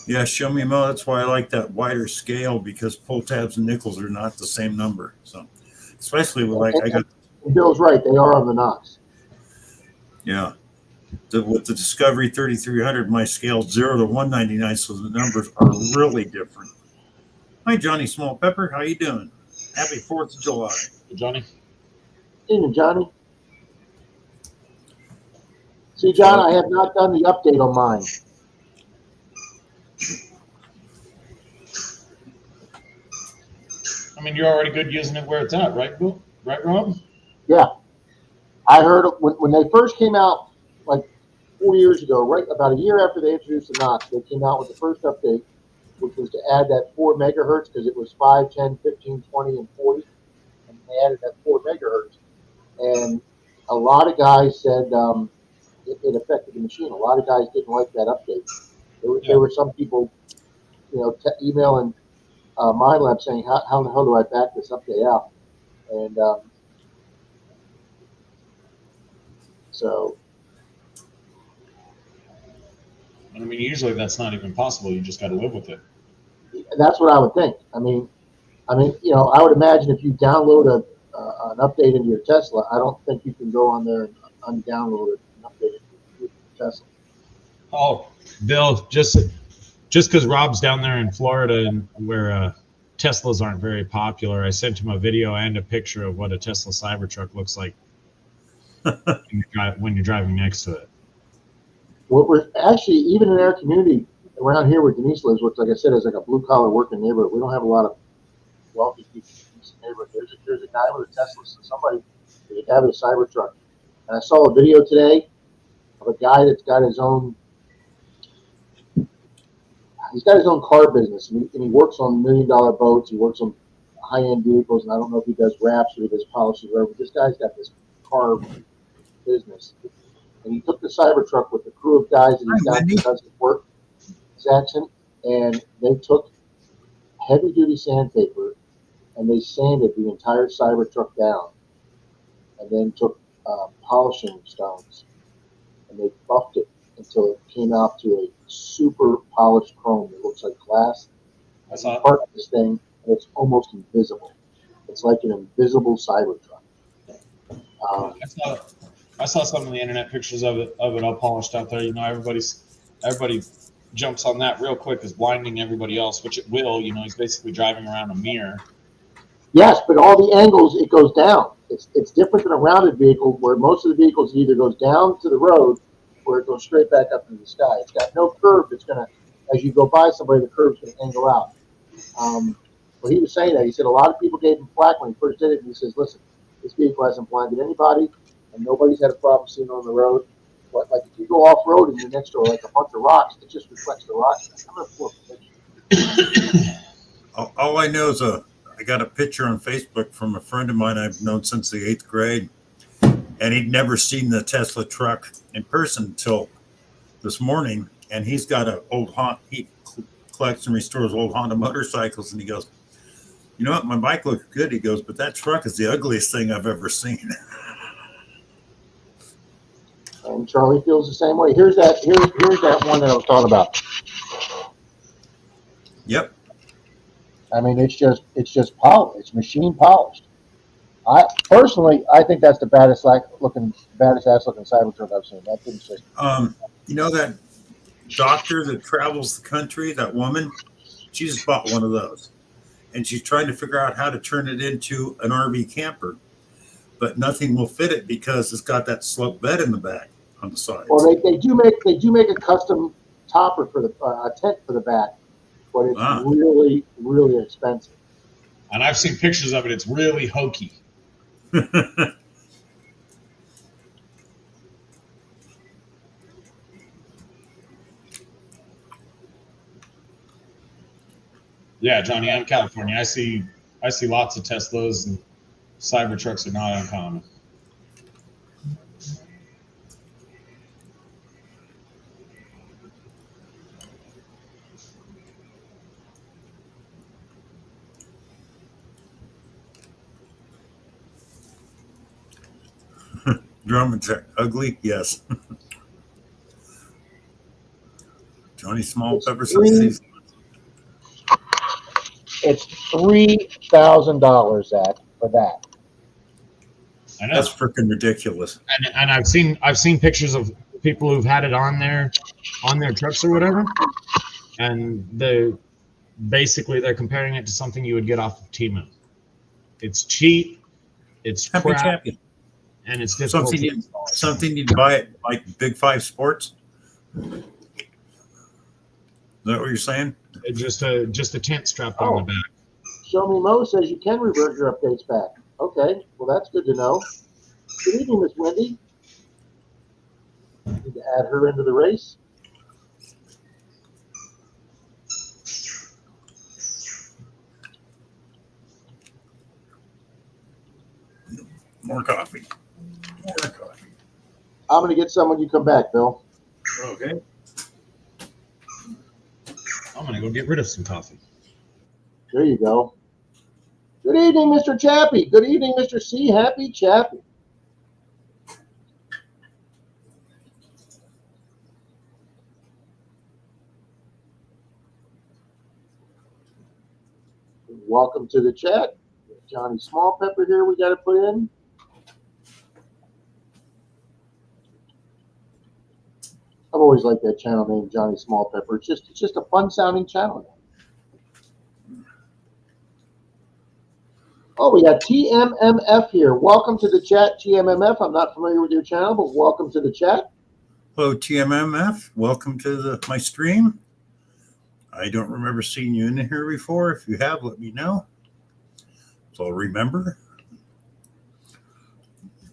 Yeah, show me Mo. That's why I like that wider scale, because pull tabs and nickels are not the same number. So, especially with I got. Bill's right; they are on the Knox. Yeah, with the Discovery 3300, my scale 0 to 199, so the numbers are really different. Hi, Johnny Small Pepper. How you doing? Happy 4th of July, Johnny. Evening, Johnny. See, John, I have not done the update on mine. I mean, you're already good using it where it's at, right, Bill? Right, Rob? Yeah. I heard when they first came out, like 4 years ago, right about a year after they introduced the Knox, they came out with the first update, which was to add that 4 megahertz, because it was 5, 10, 15, 20, and 40. And they added that 4 megahertz. And a lot of guys said it affected the machine. A lot of guys didn't like that update. There were some people, emailing MyLab saying, how the hell do I back this update out? And so, I mean, usually that's not even possible. You just got to live with it. that's what I would think. I mean, you know, I would imagine if you download an update into your Tesla, I don't think you can go on there and undownload it and update it to your Tesla. Oh, Bill, just because Rob's down there in Florida and where Teslas aren't very popular, I sent him a video and a picture of what a Tesla Cybertruck looks like when you're driving next to it. What we're actually, even in our community around here where Denise lives, which, like I said, is like a blue collar working neighborhood, we don't have a lot of wealthy people in this neighborhood. There's a guy with a Tesla, so somebody, there's a guy with a Cybertruck. And I saw a video today of a guy that's got his own, he's got his own car business, and he works on $1 million boats. He works on high-end vehicles, and I don't know if he does wraps or he does polishes or whatever. But this guy's got this car business, and he took the Cybertruck with the crew of guys that he's got that does his work, Jackson, and they took heavy-duty sandpaper and they sanded the entire Cybertruck down, and then took polishing stones and they buffed it until it came out to a super polished chrome that looks like glass. I saw part of this thing, and it's almost invisible. It's like an invisible Cybertruck. I saw some of the internet pictures of it all polished out there. You know, everybody jumps on that real quick as blinding everybody else, which it will. You know, he's basically driving around a mirror. Yes, but all the angles it goes down. It's different than a rounded vehicle where most of the vehicles either goes down to the road or it goes straight back up into the sky. It's got no curve that's gonna, as you go by somebody, the curve's gonna angle out. But he was saying that. He said a lot of people gave him flack when he first did it, and he says, listen, this vehicle hasn't blinded anybody, and nobody's had a problem seeing it on the road. But like if you go off road and you're next to like a bunch of rocks, it just reflects the rocks. I'm gonna pull up a picture. All I know is I got a picture on Facebook from a friend of mine I've known since the 8th grade, and he'd never seen the Tesla truck in person until this morning. And he's got an old Honda. He collects and restores old Honda motorcycles, and he goes, "You know what? My bike looks good." He goes, "But that truck is the ugliest thing I've ever seen." And Charlie feels the same way. Here's that one that I was talking about. Yep. I mean, it's just polished. It's machine polished. I think that's the baddest ass looking Cybertruck I've seen. That thing's just. You know that doctor that travels the country, that woman, she just bought one of those, and she's trying to figure out how to turn it into an RV camper, but nothing will fit it because it's got that slope bed in the back on the sides. Well, they do make a custom topper for the a tent for the back, but it's really, really expensive. And I've seen pictures of it. It's really hokey. Yeah, Johnny, I'm California. I see lots of Teslas, and Cybertrucks are not uncommon. Drummond's ugly, yes. Johnny Small Pepper says it's $3,000, Zach, for that. I know. That's freaking ridiculous. And I've seen pictures of people who've had it on their trucks or whatever, and they're comparing it to something you would get off of Temu. It's cheap, it's crap, and it's difficult. Something you'd buy at like Big 5 Sports. Is that what you're saying? Just a tent strapped on the back. Show Me Mo says you can revert your updates back. Okay, well that's good to know. Good evening, Miss Wendy. Need to add her into the race. More coffee. I'm going to get some when you come back, Bill. Okay. I'm going to go get rid of some coffee. There you go. Good evening, Mr. Chappie. Good evening, Mr. C. Happy Chappie. Welcome to the chat. Johnny Small Pepper here we got to put in. I've always liked that channel name, Johnny Small Pepper. It's just a fun sounding channel. Oh, we got TMMF here. Welcome to the chat, TMMF. I'm not familiar with your channel, but welcome to the chat. Hello, TMMF. Welcome to my stream. I don't remember seeing you in here before. If you have, let me know. So I'll remember.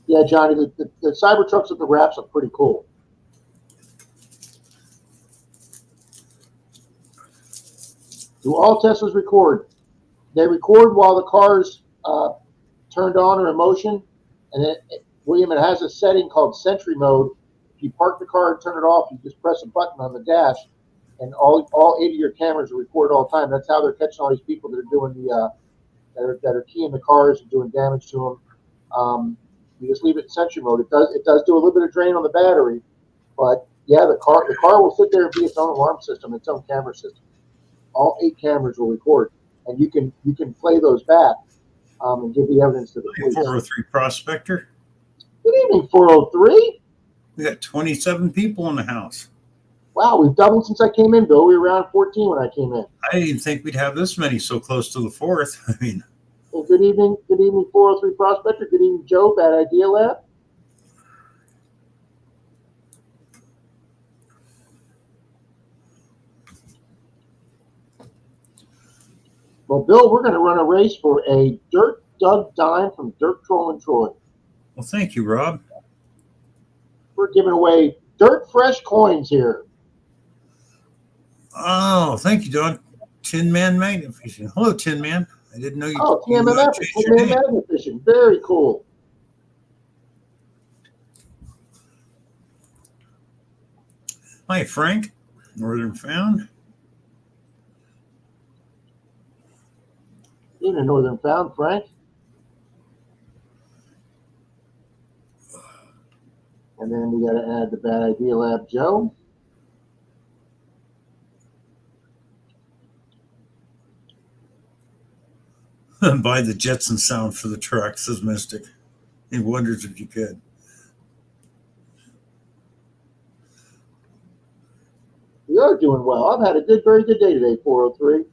Yeah, Johnny, the Cybertrucks with the wraps are pretty cool. Do all Teslas record? They record while the car's turned on or in motion. And William, it has a setting called Sentry Mode. If you park the car and turn it off, you just press a button on the dash, and all 8 of your cameras are recorded all the time. That's how they're catching all these people that are doing that are keying the cars and doing damage to them. You just leave it in Sentry Mode. It does do a little bit of drain on the battery, but yeah, the car will sit there and be its own alarm system, its own camera system. All 8 cameras will record, and you can play those back and give the evidence to the police. 403 Prospector. Good evening, 403. We got 27 people in the house. Wow, we've doubled since I came in, Bill. We were around 14 when I came in. I didn't think we'd have this many so close to the 4th. I mean, Well, good evening, 403 Prospector. Good evening, Joe, Bad Idea Lab. Well, Bill, we're going to run a race for a Dirt Dug Dime from Dirt Troll and Troy. well, thank you, Rob. We're giving away dirt fresh coins here. Oh, thank you, Don. Tin Man Magnificent. Hello, Tin Man. I didn't know you. Oh, you TMMF, changed your Tin Man name. Magnificent. Very cool. Hi, Frank. Northern Found. Evening, Northern Found, Frank. And then we got to add the Bad Idea Lab, Joe. Buy the Jetson sound for the truck, says Mystic. He wonders if you could. We are doing well. I've had a very good day today, 403.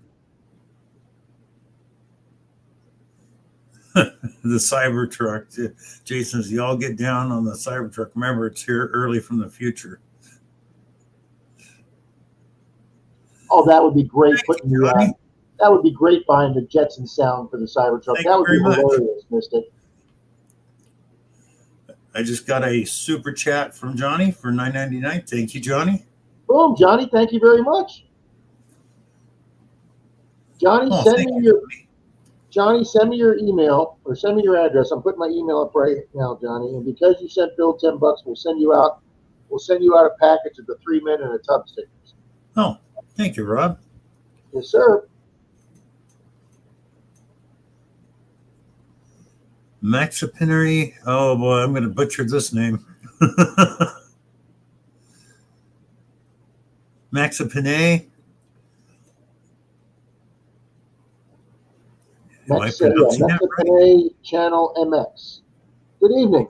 The Cybertruck. Jason says, y'all get down on the Cybertruck. Remember, it's here early from the future. Oh, that would be great putting you, the Johnny. that would be great buying the Jetson sound for the Cybertruck. Thank That would be you very much. hilarious, Mystic. I just got a super chat from Johnny for $9.99. Thank you, Johnny. Boom, Johnny, thank you very much. Johnny, Oh, send thank me you, your Johnny. Johnny, send me your email or send me your address. I'm putting my email up right now, Johnny. And because you sent Bill $10, we'll send you out a package of the 3 Men in a Tub stickers. Oh, thank you, Rob. Yes, sir. Maxipinary. Oh boy, I'm going to butcher this name. Maxipine. Am I pronouncing that right? Mexican Channel MX. Good evening.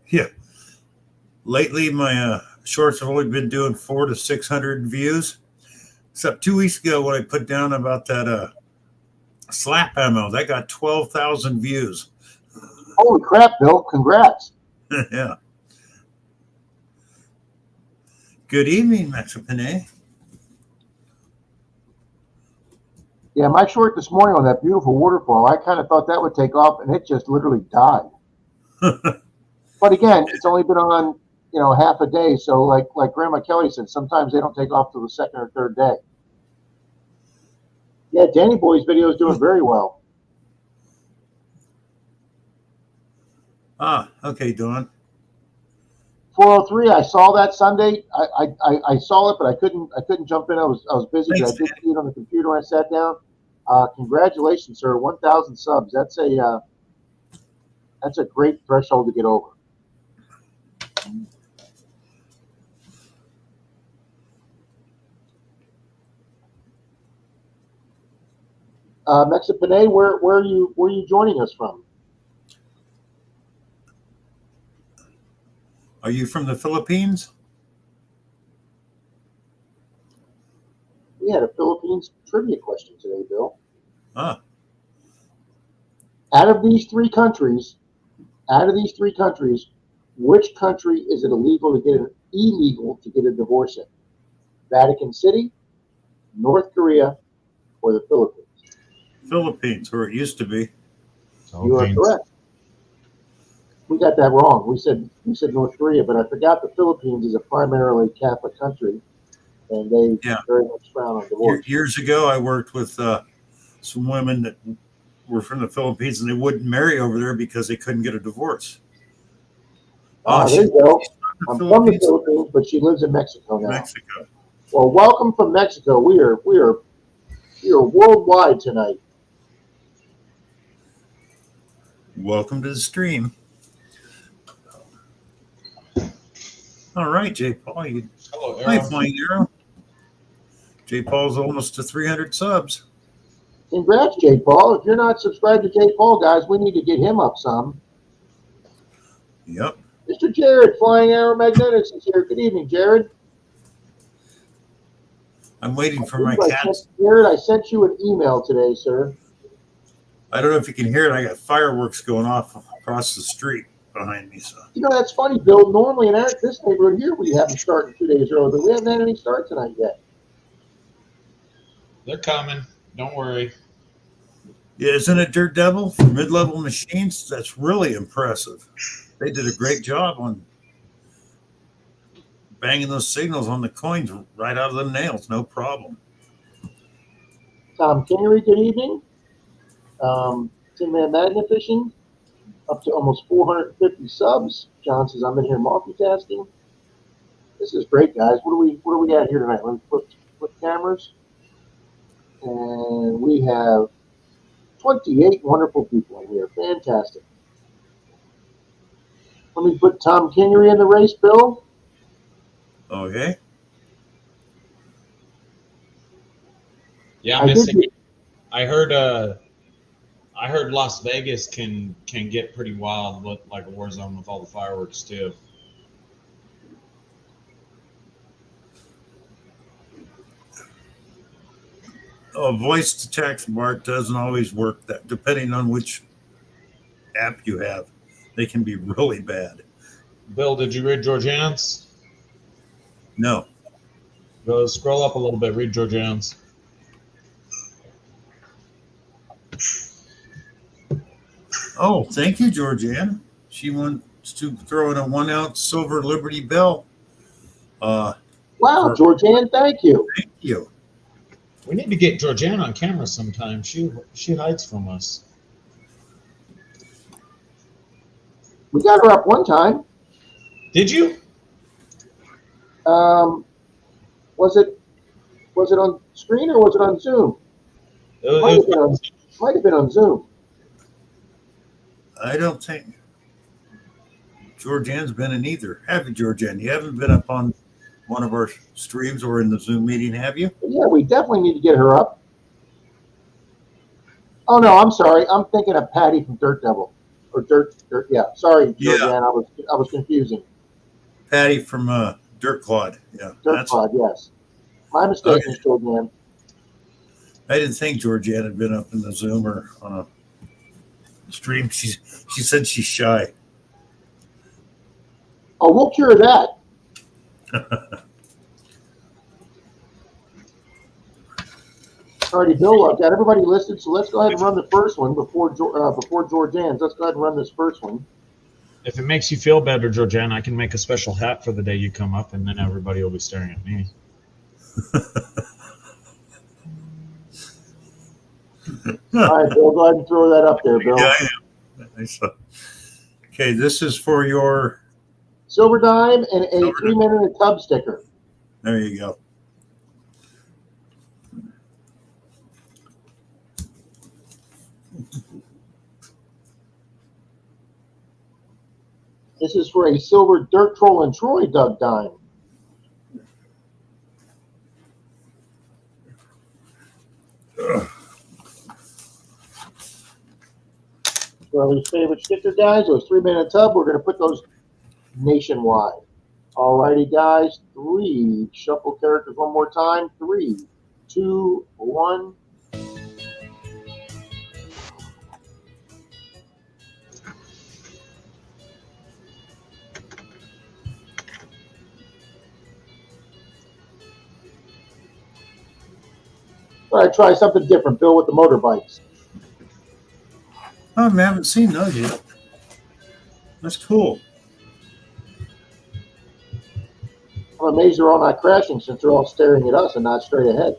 Yeah. Lately, my shorts have only been doing 400 to 600 views. Except 2 weeks ago when I put down about that slap ammo, that got 12,000 views. Holy crap, Bill. Congrats. Yeah. Good evening, Maxipine. Yeah, my short this morning on that beautiful waterfall, I kind of thought that would take off, and it just literally died. But again, it's only been on, half a day. So like Grandma Kelly said, sometimes they don't take off till the second or third day. Yeah, Danny Boy's video is doing very well. Ah, okay, Dawn. 403. I saw that Sunday. I saw it, but I couldn't jump in. I was busy, Thanks, but I did see it on the computer when I sat down. Congratulations, sir. 1,000 subs. That's a great threshold to get over. Mexipane, where are you joining us from? Are you from the Philippines? We had a Philippines trivia question today, Bill. Ah, Out of these three countries, which country is it illegal to get a divorce in? Vatican City, North Korea, or the Philippines? Philippines, where it used to be. You are correct. We got that wrong. We said North Korea, but I forgot the Philippines is a primarily Catholic country, and they very much frown on divorce. Years ago, I worked with some women that were from the Philippines, and they wouldn't marry over there because they couldn't get a divorce. There you go. I'm from the Philippines, but she lives in Mexico now. Mexico. Well, welcome from Mexico. We are worldwide tonight. Welcome to the stream. All right, J. Paul. Hello, Hi, Arrow. Flying Arrow. J. Paul's almost to 300 subs. Congrats, J. Paul. If you're not subscribed to J. Paul, guys, we need to get him up some. Yep. Mr. Jared, Flying Arrow Magnetics is here. Good evening, Jared. I'm waiting for my cats. Jared, I sent you an email today, sir. I don't know if you can hear it. I got fireworks going off across the street behind me. So You know, that's funny, Bill. Normally in this neighborhood here, we have them starting 2 days early, but we haven't had any start tonight yet. They're coming. Don't worry. yeah, isn't it Dirt Devil for mid-level machines? That's really impressive. They did a great job on banging those signals on the coins right out of the nails. No problem. Tom Kinnery, good evening. Tin Man Magnifishing, up to almost 450 subs. John says, I'm in here multitasking. This is great, guys. What do we got here tonight? Let me flip cameras. And we have 28 wonderful people in here. Fantastic. Let me put Tom Kingery in the race, Bill. Okay. Yeah, I'm missing. I heard Las Vegas can get pretty wild, look like a war zone with all the fireworks too. Voice to text, Mark, doesn't always work. That depending on which app you have, they can be really bad. Bill, did you read Georgianne's? No. Go scroll up a little bit. Read Georgianne's. Oh, thank you, Georgianne. She wants to throw in a 1 ounce silver Liberty Bell. Wow, Georgianne, thank you. Thank you. We need to get Georgianne on camera sometime. She hides from us. We got her up one time. Did you? Was it on screen or was it on Zoom? Might have been on Zoom. I don't think Georgianne's been in either. Have you, Georgianne? You haven't been up on one of our streams or in the Zoom meeting, have you? Yeah, we definitely need to get her up. Oh no, I'm sorry. I'm thinking of Patty from Dirt Devil. Or Dirt, yeah. Sorry, Georgianne, I was confusing. Patty from Dirt Clod. Yeah. Dirt Clod, yes. My mistake, Miss Georgianne. I didn't think Georgianne had been up in the Zoom or on a stream. She said she's shy. Oh, we'll cure that. Alrighty, Bill, I've got everybody listed, so let's go ahead and run the first one before Georgianne's. Let's go ahead and run this first one. If it makes you feel better, Georgianne, I can make a special hat for the day you come up, and then everybody will be staring at me. All right, Bill, go ahead and throw that up there, Bill. Yeah, I am. Okay, this is for your Silver dime and a Silver 3 minute tub sticker. There you go. This is for a silver Dirt Troll and Troy Doug dime. Charlie's favorite sticker, guys. Those 3 minute tub. We're going to put those nationwide. Alrighty, guys. 3. Shuffle characters one more time. 3, 2, 1. All right, try something different, Bill, with the motorbikes. Oh, I haven't seen those yet. That's cool. I'm amazed they're all not crashing since they're all staring at us and not straight ahead.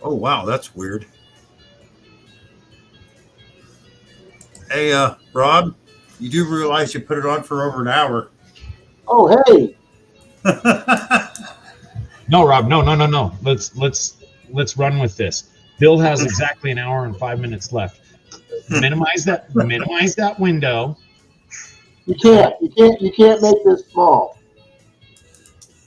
Oh, wow, that's weird. Hey, Rob, you do realize you put it on for over an hour. Oh, hey. No, Rob, no. Let's run with this. Bill has exactly an hour and 5 minutes left. Minimize that window. You can't make this small.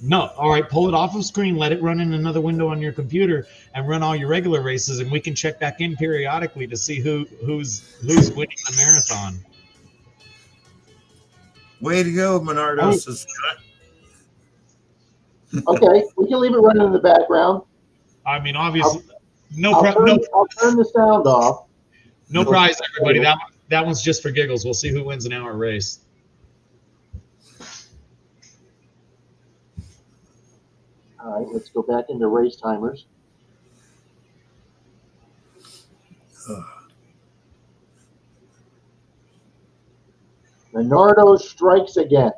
No, all right, pull it off of screen, let it run in another window on your computer, and run all your regular races, and we can check back in periodically to see who's winning the marathon. Way to go, Menardo. Okay, we can leave it running in the background. I mean, obviously, I'll turn the sound off. No prize, everybody. That one's just for giggles. We'll see who wins an hour race. All right, let's go back into race timers. Menardo strikes again.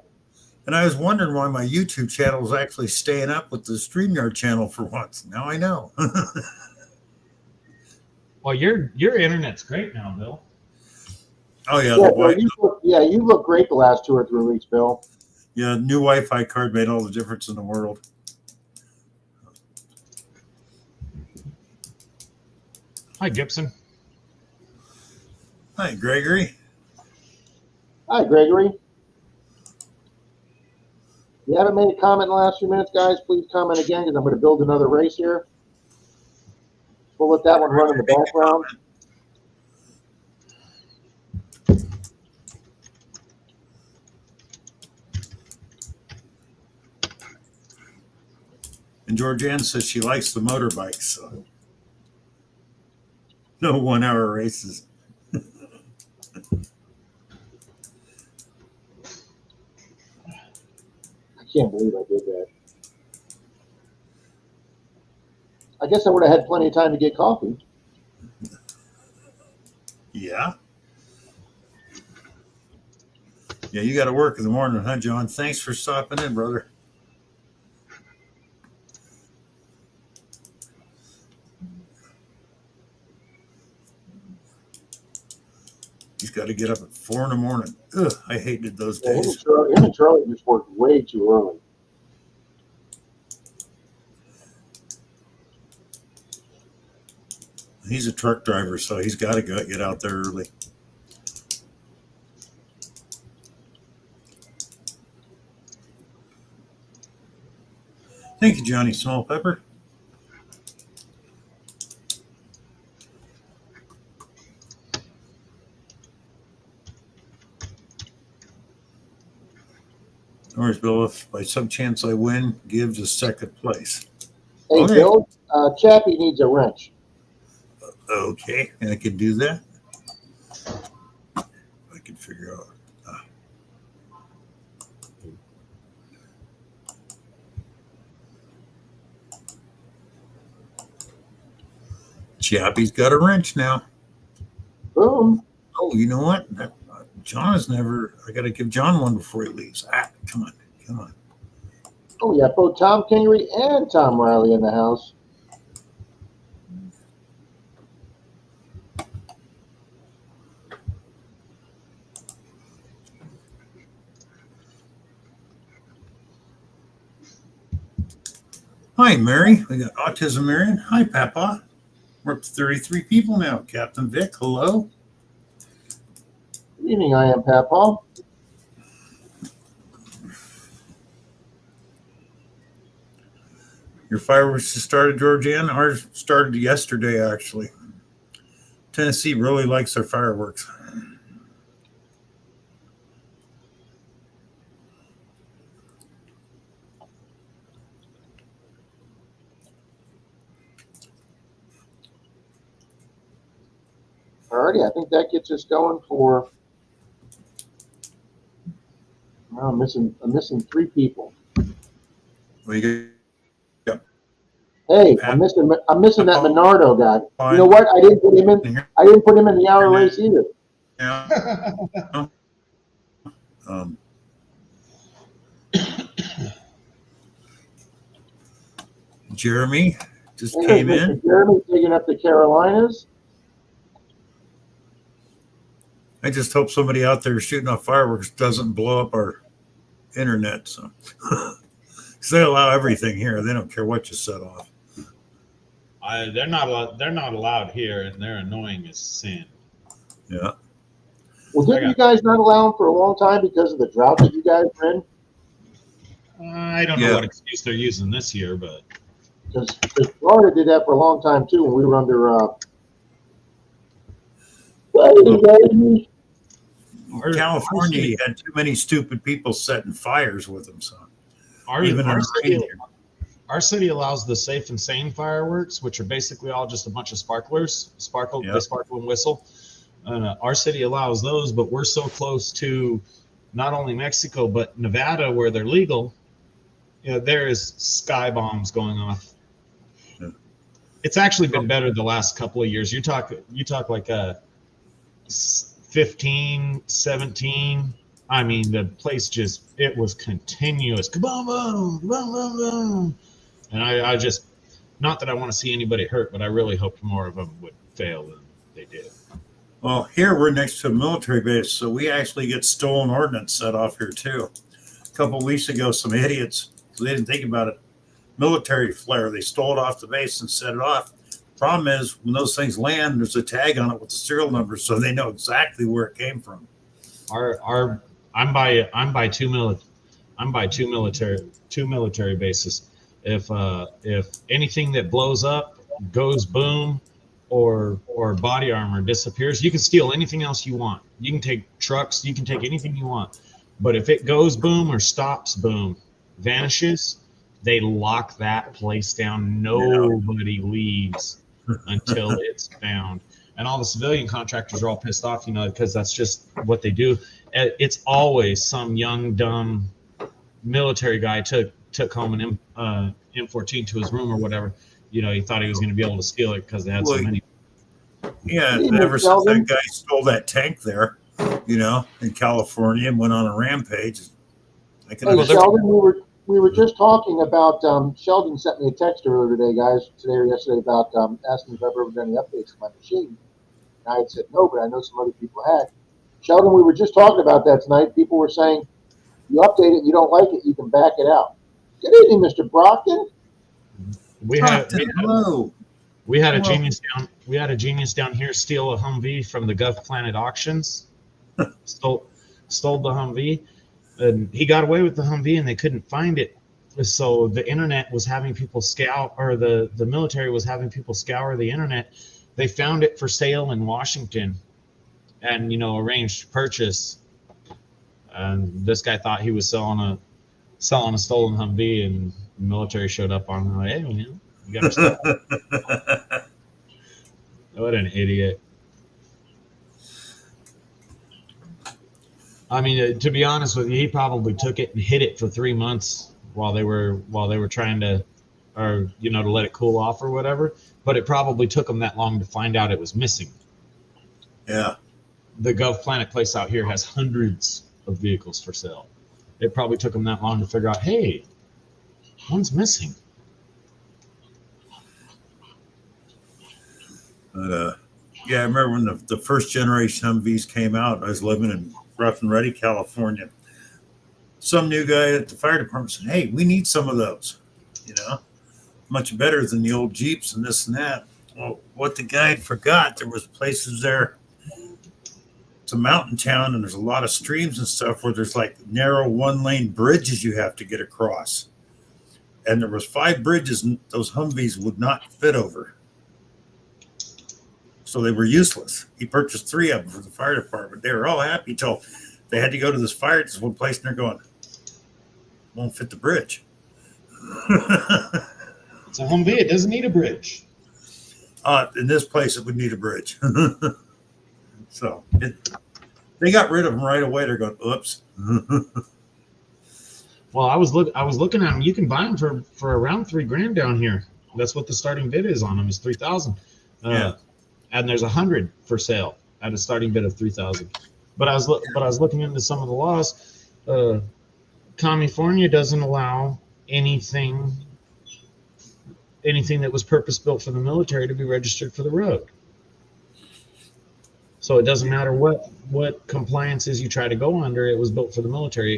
And I was wondering why my YouTube channel is actually staying up with the StreamYard channel for once. Now I know. Well, your internet's great now, Bill. Oh, yeah. You look great the last 2 or 3 weeks, Bill. Yeah, new Wi-Fi card made all the difference in the world. Hi, Gibson. Hi, Gregory. Hi, Gregory. If you haven't made a comment in the last few minutes, guys, please comment again because I'm going to build another race here. We'll let that one run in the background. And Georgianne says she likes the motorbikes. So. No 1 hour races. I can't believe I did that. I guess I would have had plenty of time to get coffee. Yeah. Yeah, you got to work in the morning, huh, John? Thanks for stopping in, brother. He's got to get up at 4 in the morning. Ugh, I hated those days. Him and Charlie just worked way too early. He's a truck driver, so he's got to get out there early. Thank you, Johnny Small Pepper. No worries, Bill. If by some chance I win, gives a second place. Hey, Okay. Bill, Chappie needs a wrench. Okay, I can do that. I can figure out. Chappie's got a wrench now. Boom. Oh, you know what? John has never. I got to give John one before he leaves. Come on. Oh, yeah, both Tom Kingery and Tom Riley in the house. Hi, Mary. We got Autism Marion. Hi, Papa. We're up to 33 people now. Captain Vic, hello. Good evening, I am Pat Paul. Your fireworks just started, Georgianne? Ours started yesterday, actually. Tennessee really likes their fireworks. Alrighty, I think that gets us going for. I'm missing 3 people. We Hey, I'm missing that Menardo guy. You know what? I didn't put him in. I didn't put him in the hour race either. Yeah. Jeremy just came Mr. in. Jeremy taking up the Carolinas. I just hope somebody out there shooting off fireworks doesn't blow up our internet. So, because they allow everything here, they don't care what you set off. They're not allowed. They're not allowed here, and they're annoying as sin. Yeah. Well, didn't you guys not allow them for a long time because of the drought that you guys were in? I don't know what excuse they're using this year, but because Florida did that for a long time too when we were under. California, you had too many stupid people setting fires with them. So our city allows the safe and sane fireworks, which are basically all just a bunch of sparklers. They sparkle and whistle. Our city allows those, but we're so close to not only Mexico but Nevada, where they're legal. You know, there is sky bombs going off. Yeah. It's actually been better the last couple of years. You talk like 15, 17. I mean, the place it was continuous. Kaboom, and I just, not that I want to see anybody hurt, but I really hoped more of them would fail than they did. Well, here we're next to a military base, so we actually get stolen ordnance set off here too. A couple of weeks ago, some idiots, so they didn't think about it, military flare, they stole it off the base and set it off. Problem is, when those things land, there's a tag on it with the serial number, so they know exactly where it came from. I'm by two military bases. If anything that blows up, goes boom, or body armor disappears, you can steal anything else you want. You can take trucks, you can take anything you want. But if it goes boom or stops boom, vanishes, they lock that place down. Nobody leaves until it's found. And all the civilian contractors are all pissed off, because that's just what they do. It's always some young, dumb military guy took home an M14 to his room or whatever. He thought he was going to be able to steal it because they had so many. Yeah, ever since that guy stole that tank there, in California and went on a rampage. Sheldon, we were just talking about, Sheldon sent me a text earlier today, guys, today or yesterday, about asking if I've ever done any updates to my machine. And I had said no, but I know some other people had. Sheldon, we were just talking about that tonight. People were saying, you update it, you don't like it, you can back it out. Good evening, Mr. Brockton. We had a genius down here steal a Humvee from the Gov Planet auctions. stole the Humvee, and he got away with the Humvee, and they couldn't find it. So the internet was having people scour, or the military was having people scour the internet. They found it for sale in Washington, and arranged purchase. And this guy thought he was selling a stolen Humvee, and the military showed up on him. Like, hey, man, you got to stop. What an idiot! I mean, to be honest with you, he probably took it and hid it for 3 months while they were trying to, or to let it cool off or whatever. But it probably took them that long to find out it was missing. Yeah. The Gov Planet place out here has hundreds of vehicles for sale. It probably took them that long to figure out, hey, one's missing. But I remember when the first generation Humvees came out. I was living in Rough and Ready, California. Some new guy at the fire department said, hey, we need some of those. much better than the old Jeeps and this and that. Well, what the guy forgot, there was places there. It's a mountain town, and there's a lot of streams and stuff where there's like narrow 1-lane bridges you have to get across. And there was 5 bridges and those Humvees would not fit over. So they were useless. He purchased 3 of them for the fire department. They were all happy till they had to go to this one place, and they're going, won't fit the bridge. It's a Humvee. It doesn't need a bridge. In this place, it would need a bridge. So they got rid of them right away. They're going, oops. Well, I was looking at them. You can buy them for around $3,000 down here. That's what the starting bid is on them, is 3,000. Yeah. And there's 100 for sale at a starting bid of 3,000. But I was looking into some of the laws. California doesn't allow anything that was purpose built for the military to be registered for the road. So it doesn't matter what compliances you try to go under. It was built for the military.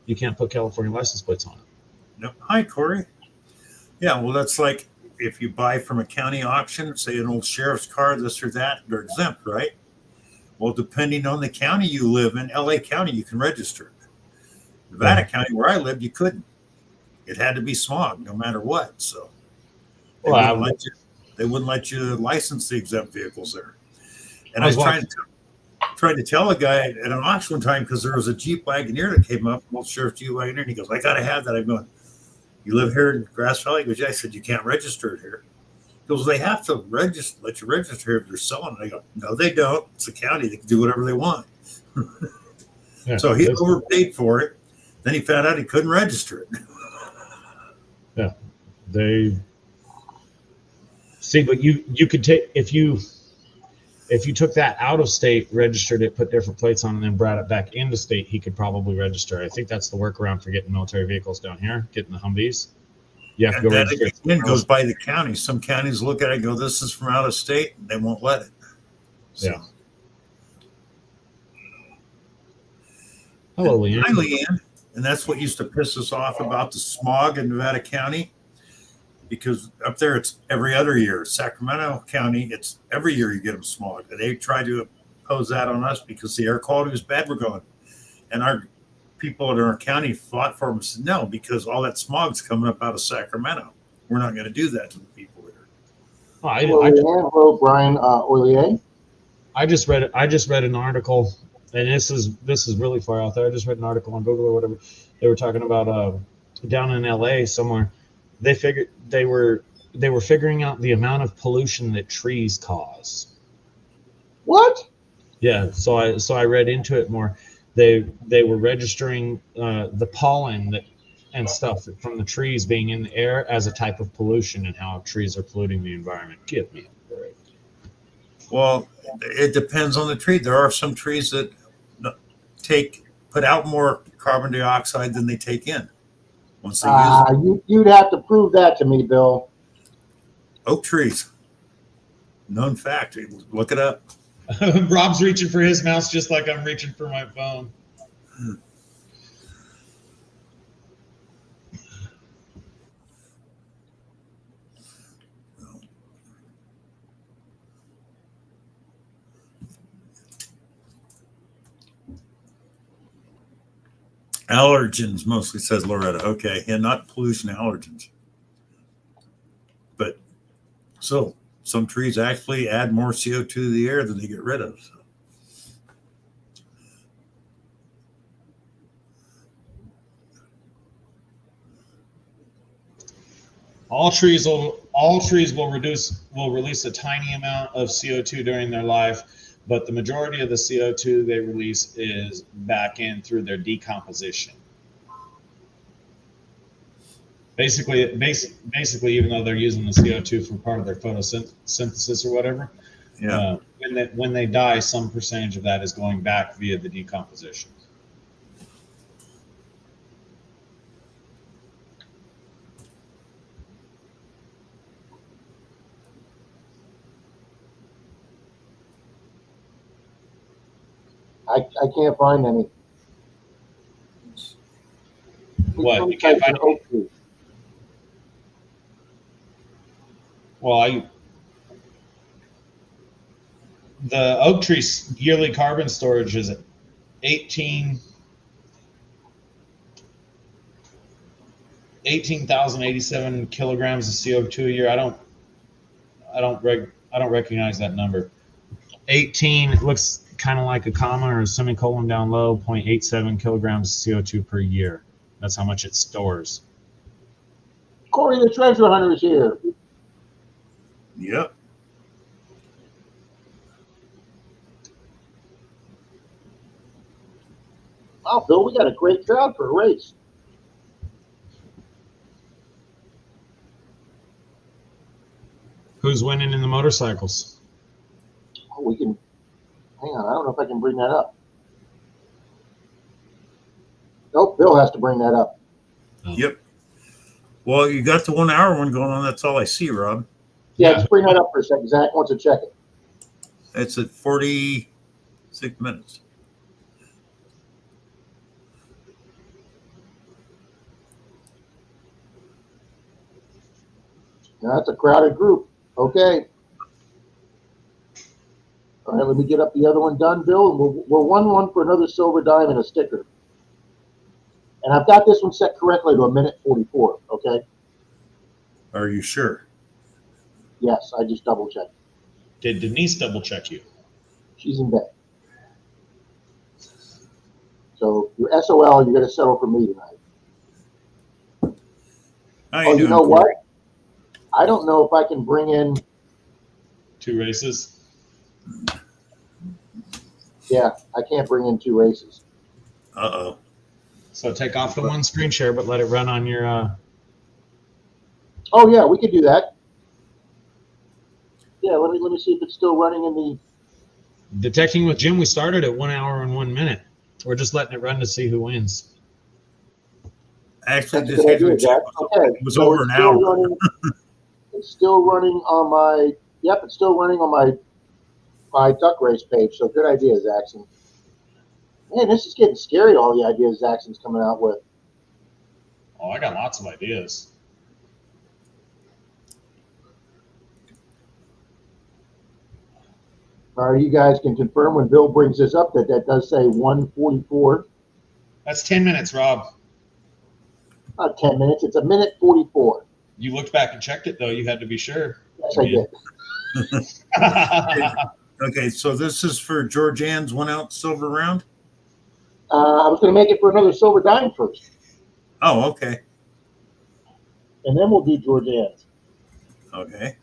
You can't put California license plates on it. Nope. Hi, Corey. Yeah, well, that's like if you buy from a county auction, say an old sheriff's car, this or that, they're exempt, right? Well, depending on the county you live in, LA County, you can register it. Nevada County, where I lived, you couldn't. It had to be smog, no matter what. So they wouldn't let you license the exempt vehicles there. And I was trying to tell a guy at an auction one time, because there was a Jeep Wagoneer that came up, old Sheriff's Jeep Wagoneer, and he goes, I got to have that. I'm going, you live here in Grass Valley? He goes, yeah. I said, you can't register it here. He goes, they have to let you register if you're selling it. I go, no, they don't. It's the county. They can do whatever they want. Yeah, so he overpaid for it. Then he found out he couldn't register it. Yeah, but you could take if you took that out of state, registered it, put different plates on, and then brought it back into state, he could probably register. I think that's the workaround for getting military vehicles down here, getting the Humvees. You have to go register. It goes by the county. Some counties look at it and go, this is from out of state, and they won't let it. So. Yeah. Hello, Leanne. Hi, Leanne. And that's what used to piss us off about the smog in Nevada County, because up there it's every other year. Sacramento County, it's every year you get them smog. And they try to impose that on us because the air quality was bad. We're going, and our people in our county fought for them and said, no, because all that smog's coming up out of Sacramento. We're not going to do that to the people here. Hello, Brian Orlier. I just read an article, and this is really far out there. I just read an article on Google or whatever. They were talking about down in LA somewhere. They were figuring out the amount of pollution that trees cause. What? Yeah, so I read into it more. They were registering the pollen and stuff from the trees being in the air as a type of pollution, and how trees are polluting the environment. Give me a break. Well, it depends on the tree. There are some trees that put out more carbon dioxide than they take in. Once they use it. You'd have to prove that to me, Bill. Oak trees. Known fact. Look it up. Rob's reaching for his mouse just like I'm reaching for my phone. Allergens mostly, says Loretta. Okay, and not pollution, allergens. But so some trees actually add more CO2 to the air than they get rid of. So. All trees will release a tiny amount of CO2 during their life, but the majority of the CO2 they release is back in through their decomposition. Basically, even though they're using the CO2 for part of their photosynthesis or whatever, yeah. When they die, some percentage of that is going back via the decomposition. I can't find any. What? You can't find any? Well, the Oak Tree yearly carbon storage is 18,087 kilograms of CO2 a year. I don't recognize that number. 18, it looks kind of like a comma or a semicolon down low, 0.87 kilograms of CO2 per year. That's how much it stores. Corey the treasure hunter is here. Yep. Wow, Bill, we got a great crowd for a race. Who's winning in the motorcycles? Oh, we can, hang on, I don't know if I can bring that up. Nope, Bill has to bring that up. Oh. Yep. Well, you got the 1 hour one going on. That's all I see, Rob. Yeah, just bring that up for a second. Zach wants to check it. It's at 46 minutes. Now, that's a crowded group. Okay. All right, let me get up the other one done, Bill. We're 1-1 for another silver dime and a sticker. And I've got this one set correctly to 1:44. Okay. Are you sure? Yes, I just double checked. Did Denise double check you? She's in bed. So your SOL, you're going to settle for me tonight. How Oh, you doing, know Corey? what? I don't know if I can bring in. 2 races. Yeah, I can't bring in 2 races. Uh-oh. So take off the one screen share, but let it run on your. Oh yeah, we could do that. Yeah, let me see if it's still running in the. Detecting with Jim, we started at 1 hour and 1 minute. We're just letting it run to see who wins. Actually, That's a this good idea, Hazelwood Jack. check Okay, it was so over it's an still hour. running- it's still running on my. Yep, it's still running on my duck race page. So good idea, Zaxxon. Man, this is getting scary. All the ideas Zaxxon's coming out with. Oh, I got lots of ideas. All right, you guys can confirm when Bill brings this up that does say 1:44. That's 10 minutes, Rob. Not 10 minutes. It's 1:44. You looked back and checked it, though. You had to be sure. Yes, I did. Okay, so this is for George Ann's 1 ounce silver round? I was going to make it for another silver dime first, Oh, okay. and then we'll do George Ann's. Okay.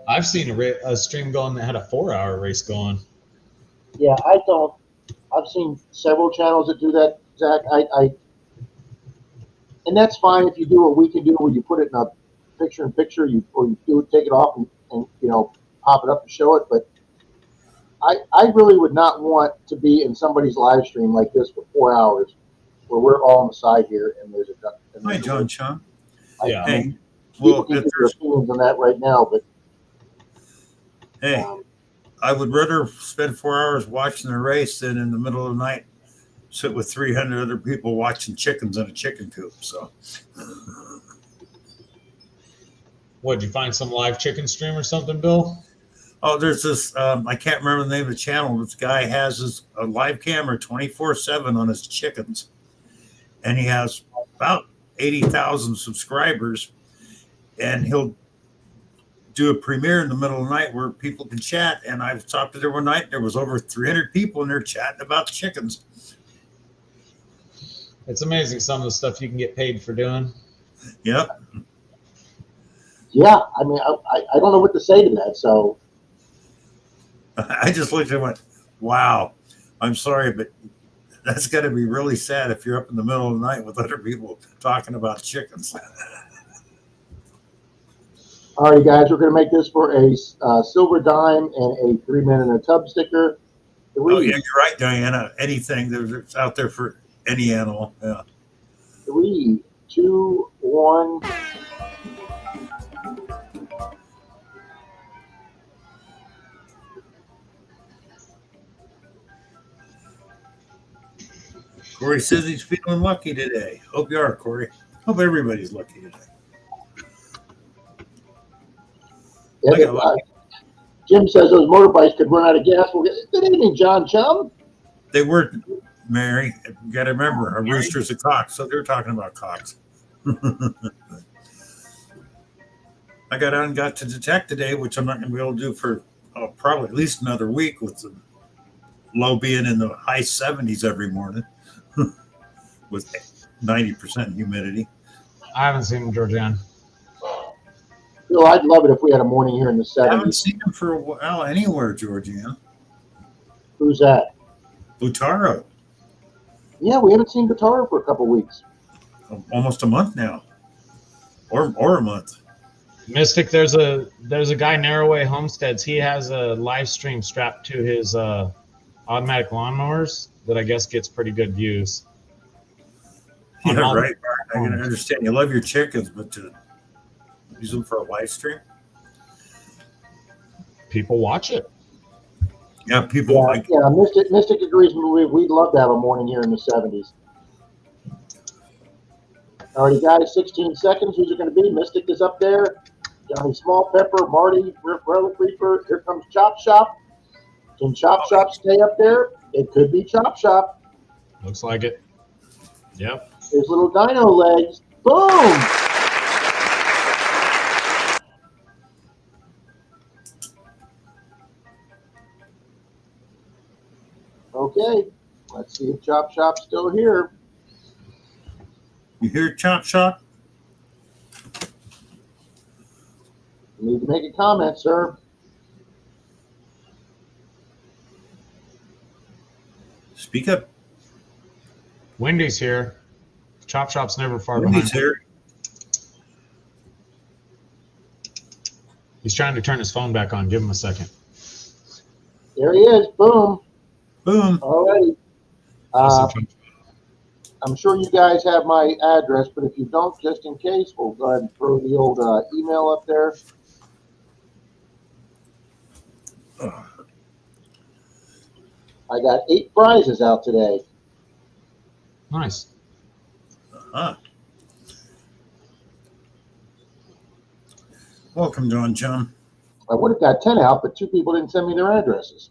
I've seen a stream going that had a 4-hour race going. Yeah, I don't. I've seen several channels that do that, Zach. And that's fine if you do what we can do, where you put it in a picture-in-picture, or you do it, take it off and pop it up and show it. But I really would not want to be in somebody's live stream like this for 4 hours, where we're all on the side here and there's a duck. Hi, John Sean. Yeah. Hey, People well, can if give their there's, opinions on that right now, but hey, I would rather spend 4 hours watching the race than in the middle of the night sit with 300 other people watching chickens in a chicken coop. So, What, did you find some live chicken stream or something, Bill? oh, there's this, I can't remember the name of the channel. This guy has a live camera 24/7 on his chickens. And he has about 80,000 subscribers. And he'll do a premiere in the middle of the night where people can chat. And I talked to there one night. There was over 300 people in there chatting about chickens. It's amazing some of the stuff you can get paid for doing. Yep. yeah, I mean, I don't know what to say to that. So I just looked and went, wow, I'm sorry, but that's got to be really sad if you're up in the middle of the night with other people talking about chickens. all right, guys, we're going to make this for a silver dime and a 3 men in a tub sticker. Oh, yeah, you're right, Diana. Anything that's out there for any animal. Yeah. 3, 2, 1. Corey says he's feeling lucky today. Hope you are, Corey. Hope everybody's lucky today. Yeah, Jim says those motorbikes could run out of gas. Well, good evening, John Chum. They were, Mary. You got to remember, a rooster's a cock, so they're talking about cocks. I got on and got to detect today, which I'm not going to be able to do for probably at least another week, with the low being in the high 70s every morning with 90% humidity. I haven't seen Georgianne. Bill, I'd love it if we had a morning here in the I haven't 70s. seen him for a while anywhere, Georgiana. Who's that? Butaro. Yeah, we haven't seen Guitar for a couple weeks. Almost a month now. Or a month. Mystic, there's a guy, Narrowway Homesteads. He has a live stream strapped to his automatic lawnmowers that I guess gets pretty good views. Yeah, right, Mark. I can understand. You love your chickens, but to use them for a live stream? People watch it. Yeah, people Yeah, like yeah. Mystic agrees. We'd love to have a morning here in the 70s. Alrighty, guys, 16 seconds. Who's it going to be? Mystic is up there. Johnny Small Pepper, Marty, Relic Reaper. Here comes Chop Shop. Can Chop Shop stay up there? It could be Chop Shop. Looks like it. Yep. There's little dino legs. Boom! Okay, let's see if Chop Shop's still here. you hear Chop Shop? You need to make a comment, sir. Speak up. Wendy's here. Chop Shop's never far Wendy's behind. here. He's trying to turn his phone back on. Give him a second. There he is. Boom. Boom. Alrighty. Awesome. I'm sure you guys have my address, but if you don't, just in case, we'll go ahead and throw the old email up there. I got 8 prizes out today. Nice. Welcome, John Chum. I would have got 10 out, but 2 people didn't send me their addresses.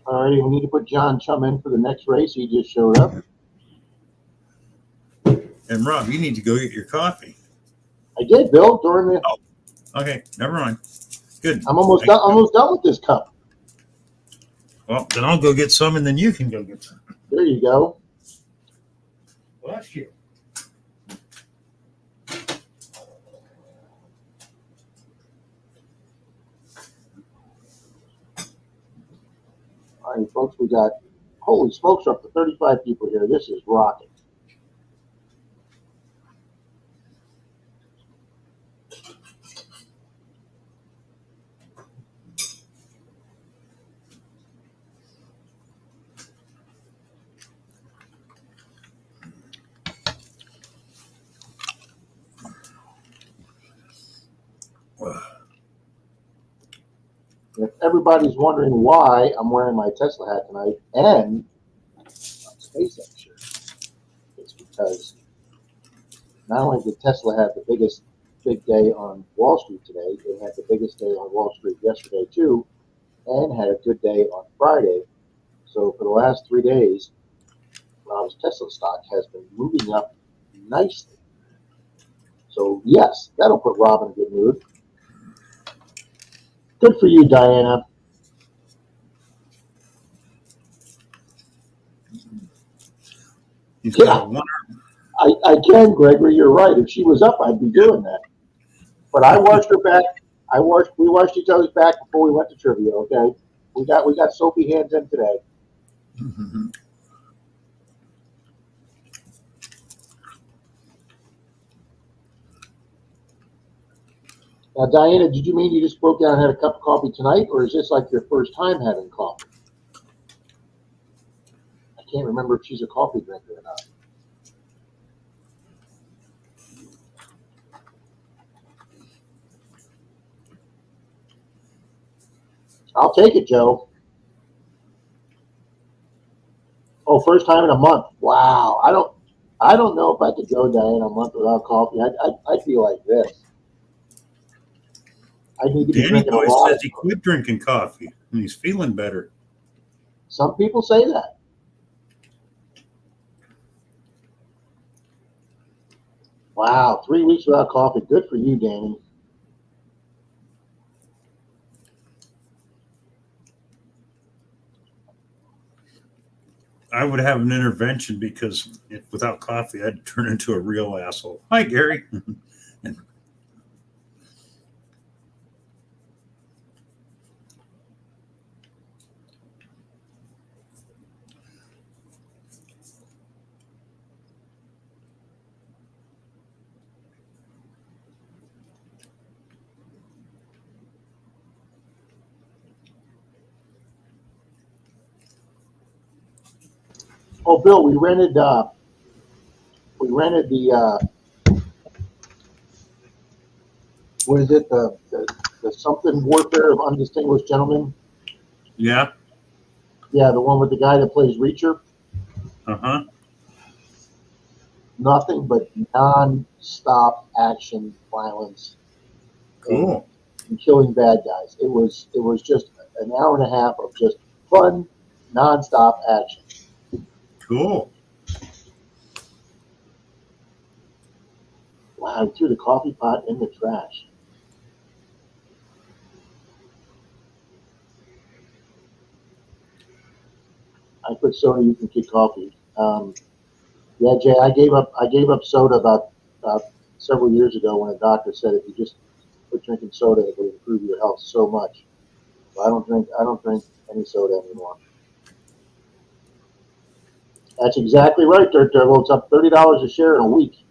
Alrighty, we need to put John Chum in for the next race. He just showed up. And Rob, you need to go get your coffee. I did, Bill, during the. Okay, never mind. Good. I'm almost done with this cup. Well, then I'll go get some, and then you can go get some. There you go. Bless you. All right, folks, we got, holy smokes, we're up to 35 people here. This is rocking. If everybody's wondering why I'm wearing my Tesla hat tonight and SpaceX shirt, it's because not only did Tesla have the big day on Wall Street today, it had the biggest day on Wall Street yesterday too, and had a good day on Friday. So for the last 3 days, Rob's Tesla stock has been moving up nicely. So yes, that'll put Rob in a good mood. Good for you, Diana. He's got one. I can, Gregory. You're right. If she was up, I'd be doing that. But I washed her back. We washed each other's back before we went to trivia. Okay, we got soapy hands in today. Mm-hmm. Now, Diana, did you mean you just broke down and had a cup of coffee tonight, or is this like your first time having coffee? can't remember if she's a coffee drinker or not. I'll take it, Joe. Oh, first time in a month. Wow. I don't know if I could go, Diane, a month without coffee. I'd feel like this. I need to be Danny drinking a Boy lot. says he quit drinking coffee and he's feeling better. Some people say that. Wow, 3 weeks without coffee. Good for you, Danny. I would have an intervention because without coffee, I'd turn into a real asshole. Hi, Gary. Oh, Bill, we rented the what is it? The something warfare of undistinguished gentlemen. Yeah. Yeah, the one with the guy that plays Reacher. Uh-huh. Nothing but non-stop action, violence, Cool. and killing bad guys. It was just an hour and a half of just fun, non-stop action. Cool. Wow, he threw the coffee pot in the trash. I put soda, you can kick coffee. Yeah, Jay, I gave up soda about several years ago when a doctor said if you just quit drinking soda, it would improve your health so much. So I don't drink any soda anymore. That's exactly right, Dirt Devil. It's up $30 a share in a week.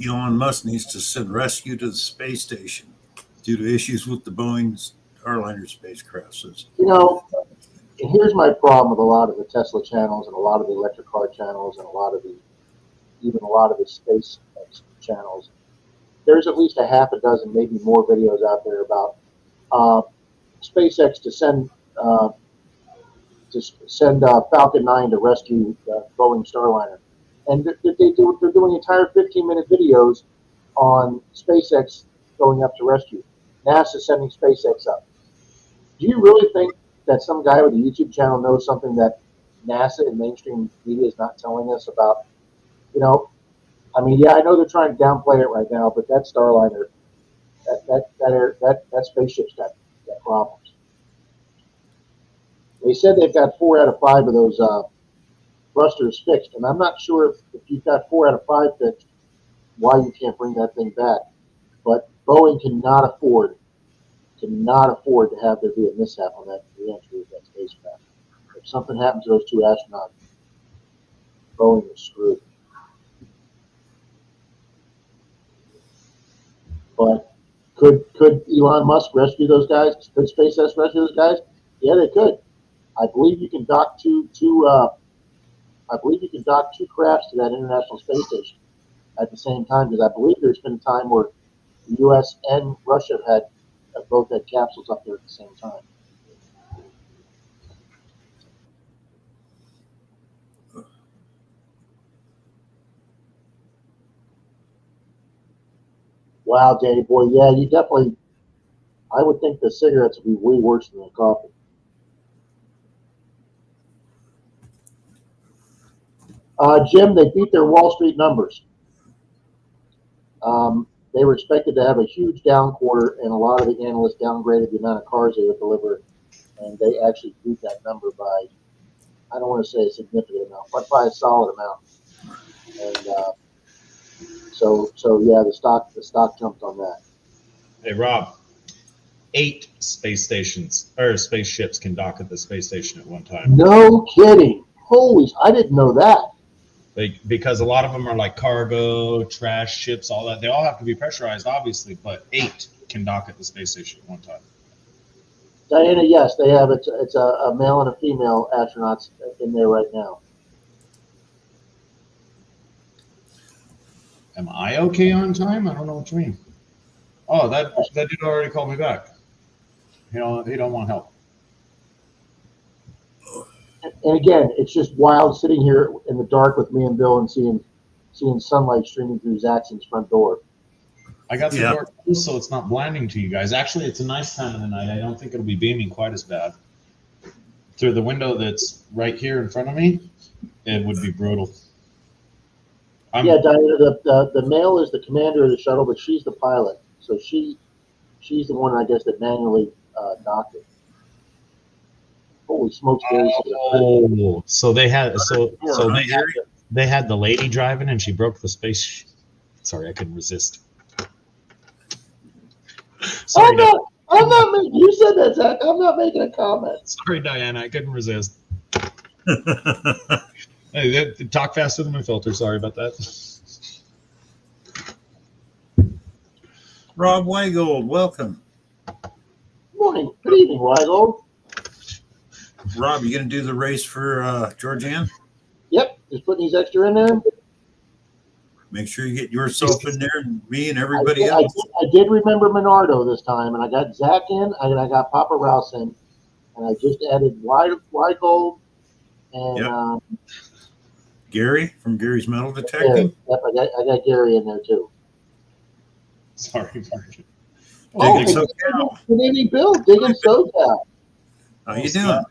Elon Musk needs to send rescue to the space station due to issues with the Boeing Starliner spacecraft. You know, here's my problem with a lot of the Tesla channels and a lot of the electric car channels and even a lot of the space channels. There's at least a half a dozen, maybe more videos out there about SpaceX to send Falcon 9 to rescue Boeing Starliner, and they're doing entire 15-minute videos on SpaceX going up to rescue. NASA sending SpaceX up. Do you really think that some guy with a YouTube channel knows something that NASA and mainstream media is not telling us about? You know, I mean, yeah, I know they're trying to downplay it right now, but that Starliner, that spaceship's got problems. They said they've got 4 out of 5 of those thrusters fixed, and I'm not sure if you've got 4 out of 5 fixed, why you can't bring that thing back. But Boeing cannot afford to have there be a mishap on that reentry of that spacecraft. If something happens to those 2 astronauts, Boeing is screwed. But could Elon Musk rescue those guys? Could SpaceX rescue those guys? Yeah, they could. I believe you can dock two crafts to that International Space Station at the same time, because I believe there's been a time where the U.S. and Russia have both had capsules up there at the same time. Wow, Danny boy, yeah, you definitely. I would think the cigarettes would be way worse than the coffee. Jim, they beat their Wall Street numbers. They were expected to have a huge down quarter, and a lot of the analysts downgraded the amount of cars they would deliver, and they actually beat that number by, I don't want to say a significant amount, but by a solid amount. And so yeah, the stock jumped on that. Hey, Rob, 8 space stations or spaceships can dock at the space station at one time. No kidding. Holy, I didn't know that. Because a lot of them are like cargo, trash ships, all that. They all have to be pressurized, obviously, but 8 can dock at the space station at one time. Diana, yes, they have. It's a male and a female astronauts in there right now. Am I okay on time? I don't know what you mean. Oh, that dude already called me back. He don't want help. And again, it's just wild sitting here in the dark with me and Bill and seeing sunlight streaming through Zaxxon's front door. I got the Yeah. door closed so it's not blinding to you guys. Actually, it's a nice time of the night. I don't think it'll be beaming quite as bad. Through the window that's right here in front of me, it would be brutal. Yeah, Diana, the male is the commander of the shuttle, but she's the pilot. So she's the one, I guess, that manually docked it. Holy smokes, Gary! Oh, so they had they had the lady driving and she broke the space. Sorry, I couldn't resist. Sorry, I'm not making. You said that, Zach. I'm not making a comment. Sorry, Diana, I couldn't resist. Hey, talk faster than my filter. Sorry about that. Rob Weigold, welcome. Morning. Good evening, Weigold. Rob, you going to do the race for Georgianne? Yep, just putting these extra in there. Make sure you get yourself in there and me and everybody I else. did remember Menardo this time, and I got Zach in, and I got Papa Rouse in, and I just added Weigold and Yep. Gary from Gary's Metal Detecting. Yep, I got Gary in there too. Sorry. Digging SoCal. Good evening, Bill. Digging SoCal. How you doing?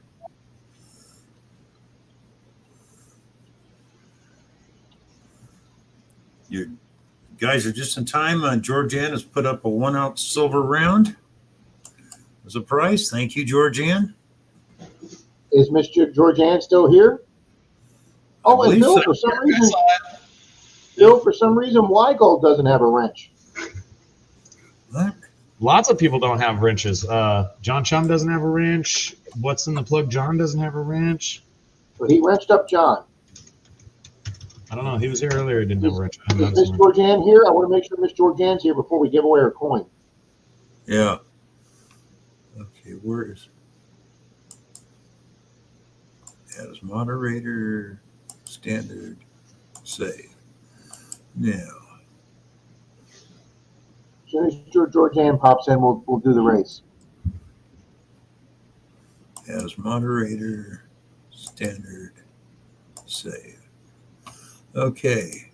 You guys are just in time. Georgianne has put up a 1 ounce silver round as a price. Thank you, Georgianne. Is Mr. Georgianne still here? Oh, and believe Bill, so. for some reason, Weigold doesn't have a wrench. What? Lots of people don't have wrenches. John Chum doesn't have a wrench. What's in the plug? John doesn't have a wrench. But he wrenched up John. I don't know. He was here earlier. He didn't have a wrench. Is Miss Georgianne here? I want to make sure Miss Georgianne's here before we give away her coin. Yeah. Okay, where is that? Is moderator standard save. Now. As soon as Georgianne pops in, we'll do the race. As moderator standard save. Okay.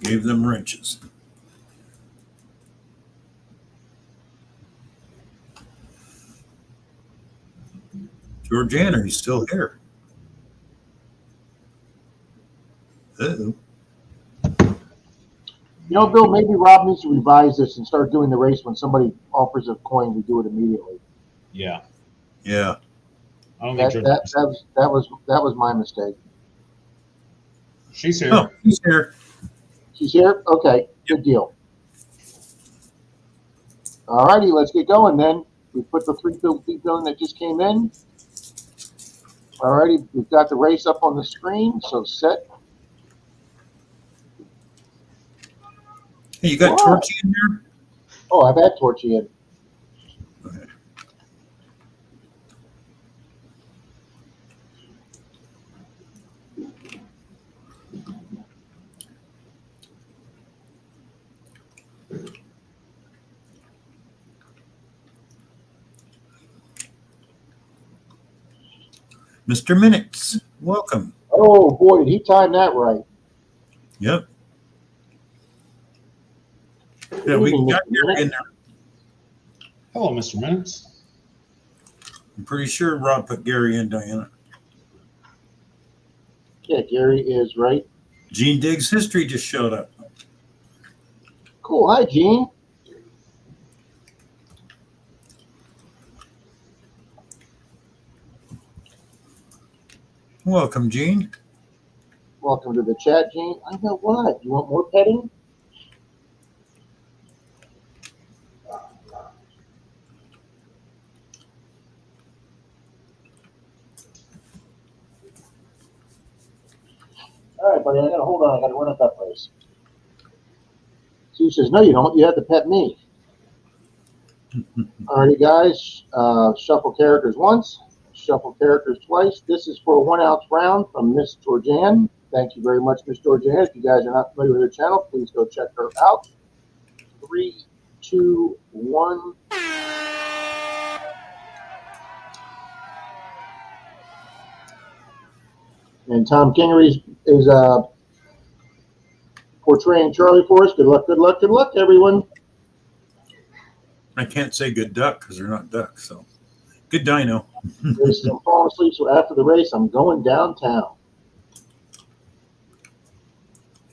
Gave them wrenches. Georgianne, are you still here? Uh-oh. You know, Bill, maybe Rob needs to revise this and start doing the race when somebody offers a coin. We do it immediately. Yeah. Yeah. I don't That think was my mistake. she's here. Oh, he's here. She's here? Okay, good deal. All righty, let's get going then. We put the 3 people in that just came in. All righty, we've got the race up on the screen, so set. Hey, you got Torchy in there? Oh, I've had Torchy in. Okay. Mr. Minutes, welcome. Oh boy, did he time that right. Yep. Yeah, we got Gary in there. Hello, Mr. Minutes. I'm pretty sure Rob put Gary in, Diana. Yeah, Gary is right. Gene Diggs History just showed up. Cool. Hi, Gene. Welcome, Gene. Welcome to the chat, Gene. I know what. You want more petting? All right, buddy. I gotta hold on. I gotta run up that place. See She says, no, you don't. You have to pet me. Alrighty, guys. Shuffle characters once. Shuffle characters twice. This is for a 1 ounce round from Miss Georgianne. Thank you very much, Miss Georgianne. If you guys are not familiar with her channel, please go check her out. 3, 2, 1. And Tom Kingery is portraying Charlie for us. Good luck, good luck, good luck, everyone. I can't say good duck because they're not ducks. So good dino. I'm falling asleep, so after the race, I'm going downtown.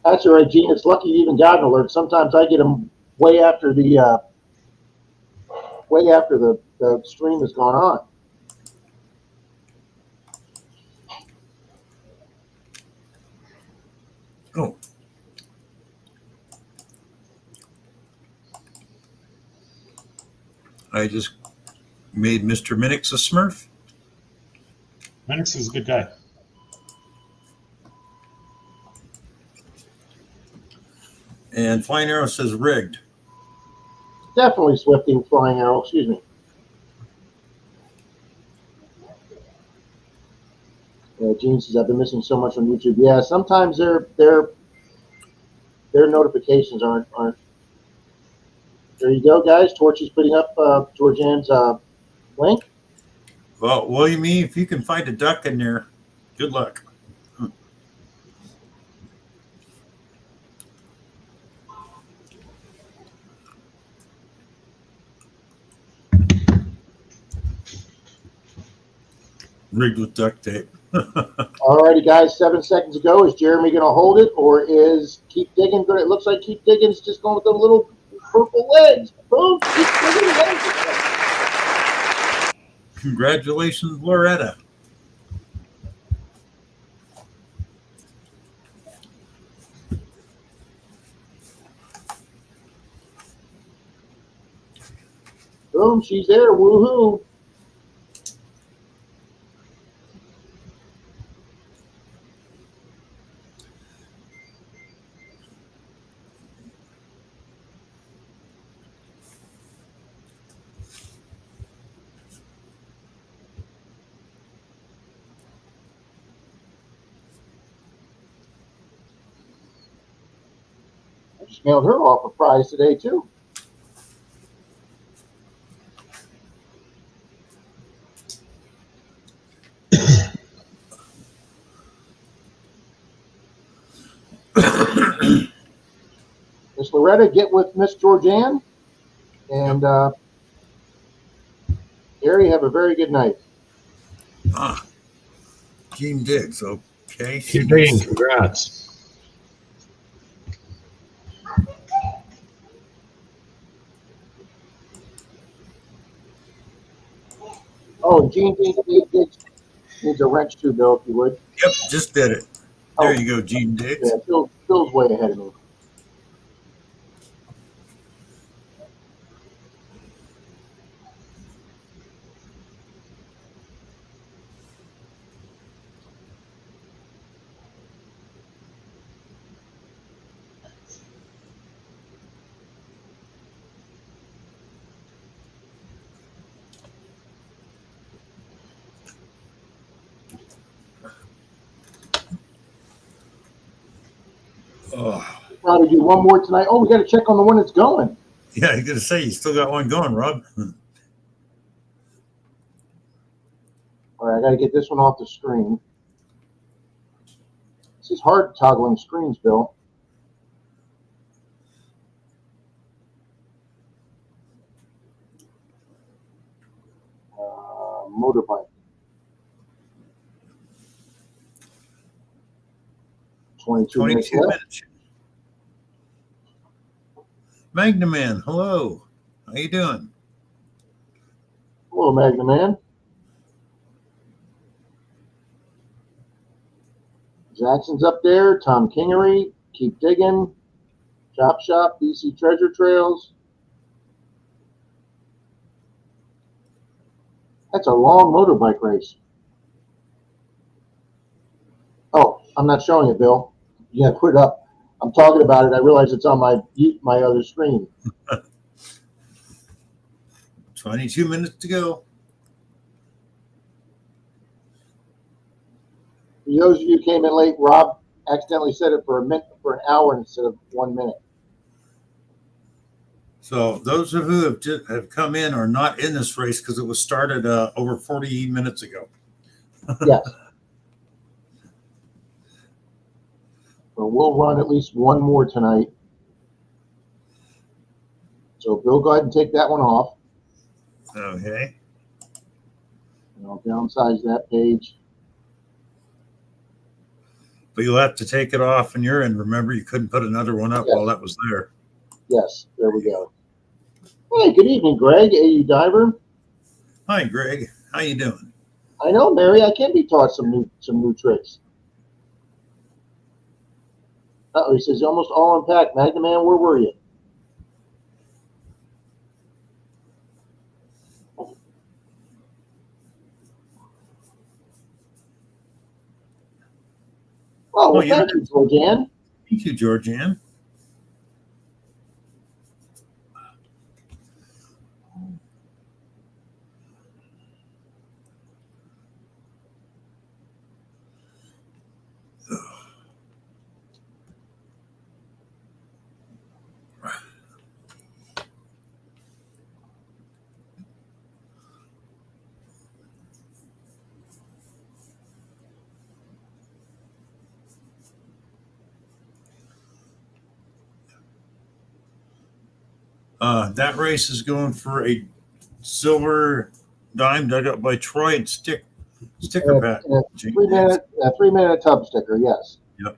That's all right, Gene. It's lucky you even got an alert. Sometimes I get them way after the stream has gone on. Oh. I just made Mr. Minix a Smurf. Minix is a good guy. And Flying Arrow says rigged. Definitely Swifting Flying Arrow. Excuse me. Yeah, Gene says I've been missing so much on YouTube. Yeah, sometimes their notifications aren't. There you go, guys. Torchy's putting up Georgianne's link. Well, William E., if you can find a duck in there, good luck. Rigged with duct tape. Alrighty, guys. 7 seconds ago. Is Jeremy going to hold it, or is Keep Digging going? It looks like Keep Digging's just going with the little purple legs. Boom! Keep Digging legs. Congratulations, Loretta. Boom! She's there. Woohoo! I just mailed her off a prize today, too. Miss Loretta, get with Miss Georgianne. And Gary, have a very good night. Gene Diggs, okay. Keep digging. Congrats. Oh, Gene needs a wrench too, Bill, if you would. Yep, just did it. There Oh. you go, Gene Diggs. Yeah, Phil's way ahead of me. Oh. Probably do one more tonight. Oh, we got to check on the one that's going. Yeah, I was going to say, you still got one going, Rob. All right, I got to get this one off the screen. This is hard toggling screens, Bill. Motorbike. 22 minutes left. minutes. Magna Man, hello. How you doing? Hello, Magna Man. Jackson's up there. Tom Kingery. Keep Digging. Chop Shop. BC Treasure Trails. That's a long motorbike race. Oh, I'm not showing it, Bill. Yeah, put it up. I'm talking about it. I realize it's on my other screen. 22 minutes to go. For those of you who came in late, Rob accidentally set it for an hour instead of 1 minute. So those of you who have come in are not in this race because it was started over 40 minutes ago. Yes. But we'll run at least one more tonight. So Bill, go ahead and take that one off. Okay. And I'll downsize that page. But you'll have to take it off on your end. Remember, you couldn't put another one up while that was there. Yes, there we go. Hey, good evening, Greg, AU Diver. Hi, Greg. How you doing? I know, Mary. I can be taught some new tricks. Oh, he says almost all unpacked. Magna Man, where were you? Oh, well, thank you, Georgianne. Thank you, Georgianne. That race is going for a silver dime dug up by Troy and sticker pack. 3 minute tub sticker, yes. Yep.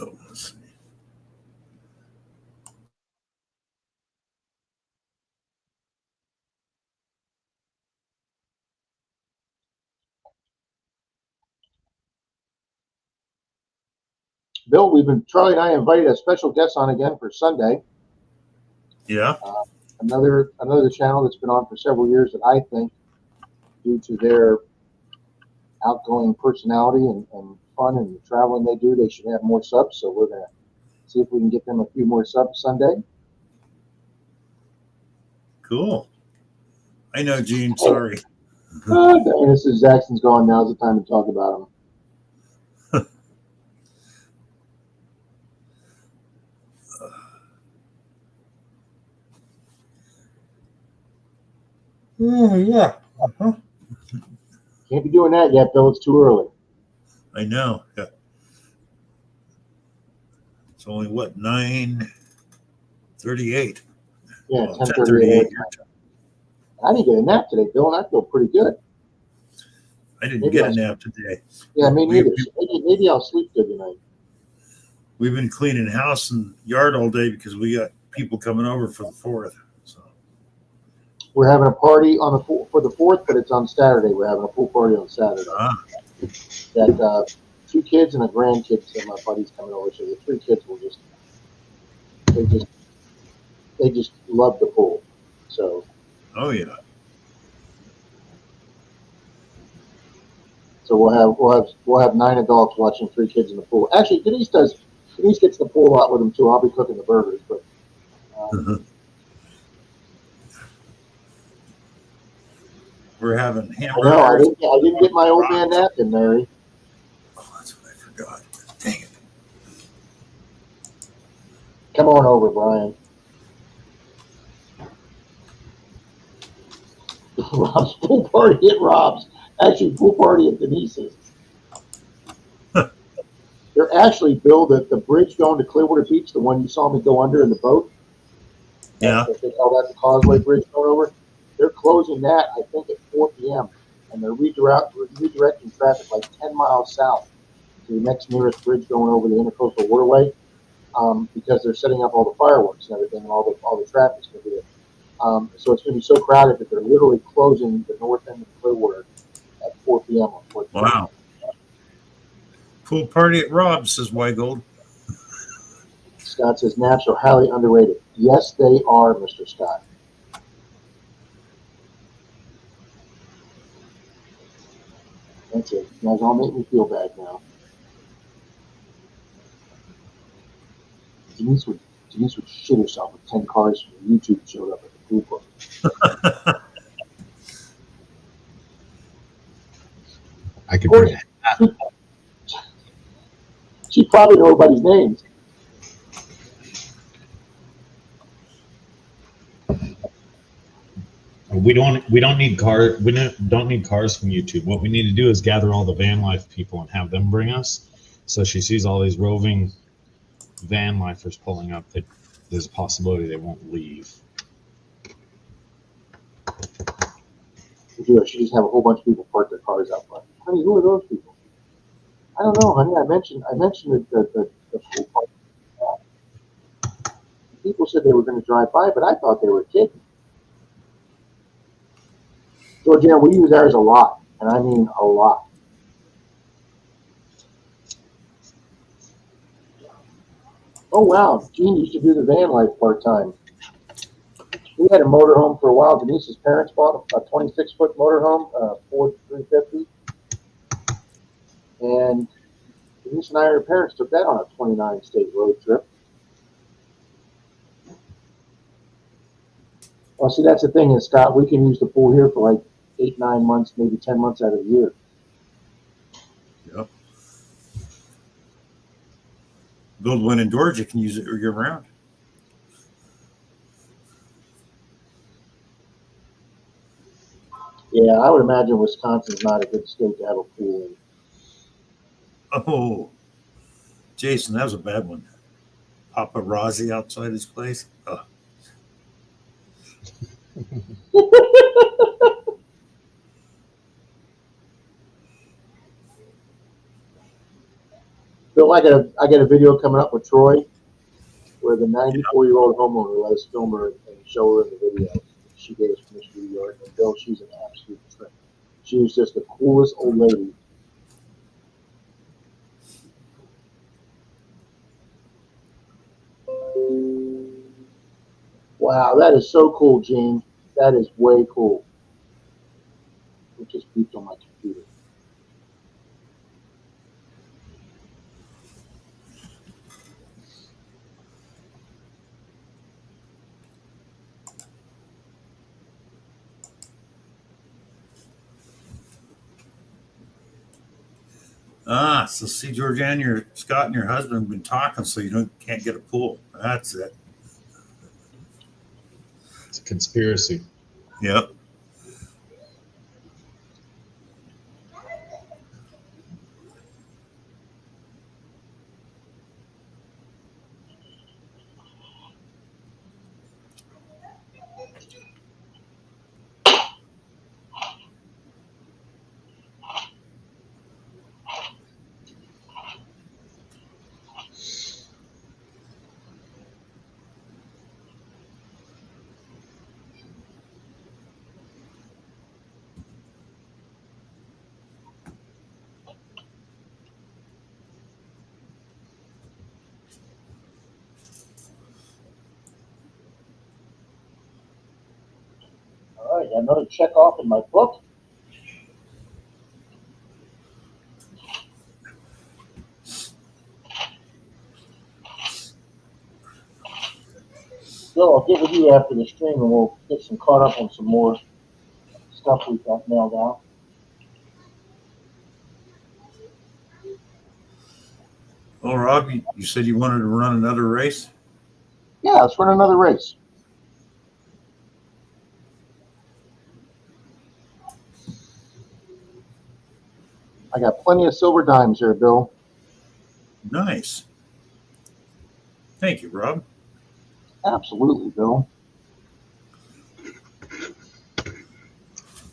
Oh, let's see. Bill, Charlie and I invited a special guest on again for Sunday. Yeah. Another channel that's been on for several years that I think, due to their outgoing personality and fun and the traveling they do, they should have more subs. So we're going to see if we can get them a few more subs Sunday. Cool. I know, Gene. Sorry. This is Jackson's gone. Now's the time to talk about him. Oh, yeah. Uh-huh. Can't be doing that yet, Bill. It's too early. I know. Yeah. It's only what, 9:38. Yeah, Well, 10:38. I didn't get a nap today, Bill, and I feel pretty good. I didn't get a nap today. Yeah, me neither. Maybe I'll sleep good tonight. We've been cleaning house and yard all day because we got people coming over for the 4th. So we're having a party for the 4th, but it's on Saturday. We're having a pool party on Saturday. Got 2 kids and a grandkid. So my buddy's coming over. So the 3 kids will they just love the pool. So. Oh yeah. So we'll have 9 adults watching 3 kids in the pool. Actually, Denise gets the pool out with them too. I'll be cooking the burgers, but. We're having hamburgers. No, I didn't get my old man napkin, Mary. Oh, that's what I forgot. Dang it. Come on over, Brian. Rob's pool party at Rob's. Actually, pool party at Denise's. They're actually, Bill, the bridge going to Clearwater Beach, the one you saw me go under in the boat. Yeah. They call that the Causeway Bridge going over. they're closing that, I think, at 4 p.m. and they're redirecting traffic like 10 miles south to the next nearest bridge going over the Intercoastal Waterway, because they're setting up all the fireworks and everything, and all the traffic's going to be there. So it's going to be so crowded that they're literally closing the north end of Clearwater at 4 p.m. on 4th. Wow. Pool party at Rob's, says Weigold. Scott says naps are highly underrated. Yes, they are, Mr. Scott. That's it. You guys all make me feel bad now. Denise would shit herself if 10 cars from YouTube showed up at the pool party. I could bring it. She probably know everybody's names. We don't need cars from YouTube. What we need to do is gather all the van life people and have them bring us. So she sees all these roving van lifers pulling up, that there's a possibility they won't leave. She just have a whole bunch of people park their cars out front. Honey, who are those people? I don't know, honey. I mentioned the pool party. People said they were going to drive by, but I thought they were kidding. Georgiana, we use ours a lot, and I mean a lot. Oh wow, Gene used to do the van life part time. We had a motorhome for a while. Denise's parents bought a 26-foot motorhome, Ford 350, and Denise and I and her parents took that on a 29-state road trip. Well, see, that's the thing is, Scott, we can use the pool here for like 8, 9 months, maybe 10 months out of the year. Yep. Build one in Georgia, can use it year round. Yeah, I would imagine Wisconsin's not a good state to have a pool in. Oh, Jason, that was a bad one. Paparazzi outside his place. Oh. Bill, I got a video coming up with Troy where the 94-year-old homeowner let us film her and show her in the video. She gave us permission to do it. And Bill, she's an absolute trip. She was just the coolest old lady. Wow, that is so cool, Gene. That is way cool. It just beeped on my computer. So see, Georgiana, Scott and your husband have been talking, so you can't get a pool. That's it. It's a conspiracy. Yep. All right, got another check off in my book. Bill, I'll get with you after the stream and we'll get some caught up on some more stuff we've got mailed out. Oh, Rob, you said you wanted to run another race? Yeah, let's run another race. I got plenty of silver dimes here, Bill. Nice. Thank you, Rob. Absolutely, Bill.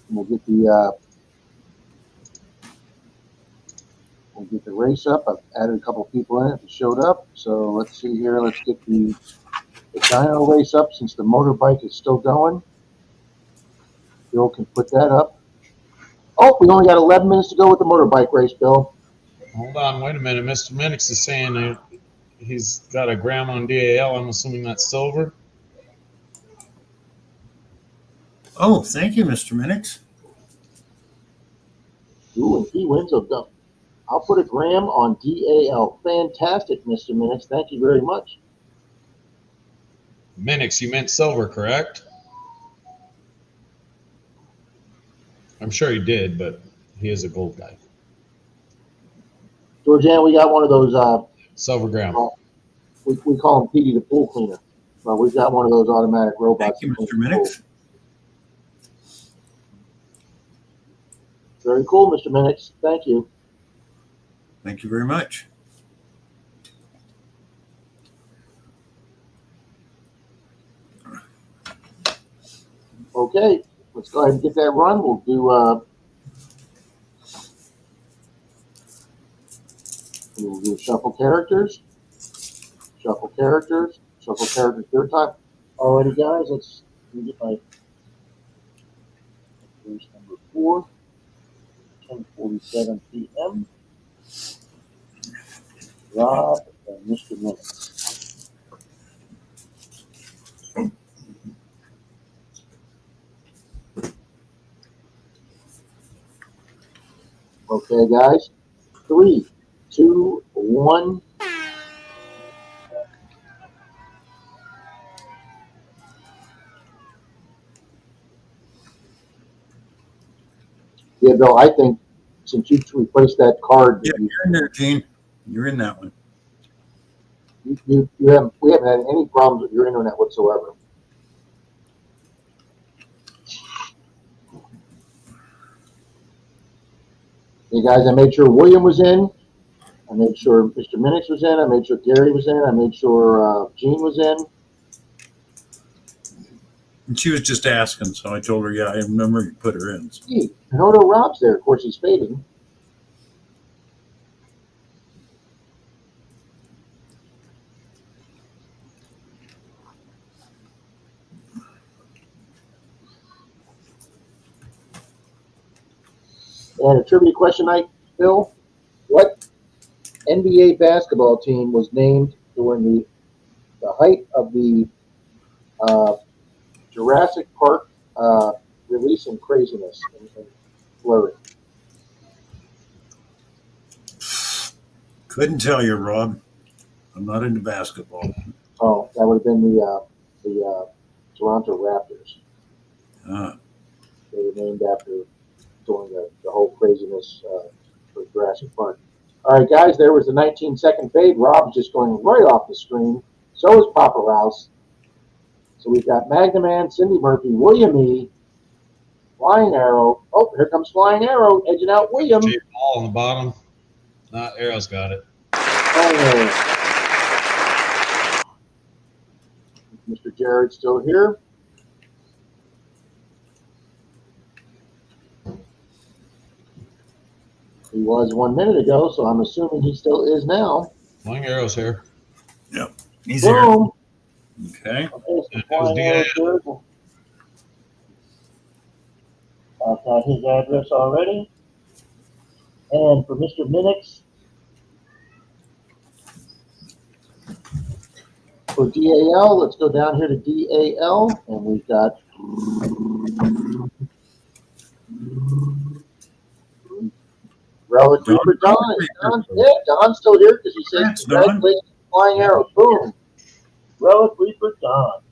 We'll get the race up. I've added a couple people in it that showed up. So let's see here. Let's get the dyno race up since the motorbike is still going. Bill can put that up. Oh, we only got 11 minutes to go with the motorbike race, Bill. Hold on, wait a minute. Mr. Minix is saying that he's got a gram on DAL. I'm assuming that's silver. Oh, thank you, Mr. Minix. Ooh, and he wins a dump. I'll put a gram on DAL. Fantastic, Mr. Minix. Thank you very much. Minix, you meant silver, correct? I'm sure he did, but he is a gold guy. Georgianne, we got one of those, Silver gram. we call him Petey the pool cleaner. Well, we've got one of those automatic robots. Thank you, Mr. Minix. Very cool, Mr. Minix. Thank you. Thank you very much. Okay, let's go ahead and get that run. We'll do shuffle characters, shuffle characters, shuffle characters third time. Alrighty, guys, let me get my race number 4, 10:47 p.m. Rob and Mr. Minix. Okay, guys. 3, 2, 1. Yeah, Bill, I think since you replaced that card, Yeah, you're in there, Gene. You're in that one. we haven't had any problems with your internet whatsoever. Hey guys, I made sure William was in. I made sure Mr. Minix was in. I made sure Gary was in. I made sure Gene was in. And she was just asking, so I told her, yeah, I remember you put her in. So. Gee, Noto Rob's there. Of course, he's fading. And a trivia question night, Phil. What NBA basketball team was named during the height of the Jurassic Park releasing craziness and flurry? Couldn't tell you, Rob. I'm not into basketball. Oh, that would have been the Toronto Raptors. They were named after during the whole craziness for Jurassic Park. All right, guys, there was the 19-second fade. Rob's just going right off the screen. So is Papa Rouse. So we've got Magnaman, Cindy Murphy, William E., Flying Arrow. Oh, here comes Flying Arrow, edging out William. Jay Paul on the bottom. Arrow's got it. Oh. Mr. Jared still here. He was 1 minute ago, so I'm assuming he still is now. Flying Arrow's here. Yep. He's Boom. here. Okay. So Flying Arrow here. I've got his address already. And for Mr. Minix, for DAL, let's go down here to DAL, and we've got Relic Reaper Don. Yeah, Don's still here because he says congratulations, Flying Arrow. Boom. Relic Reaper Don.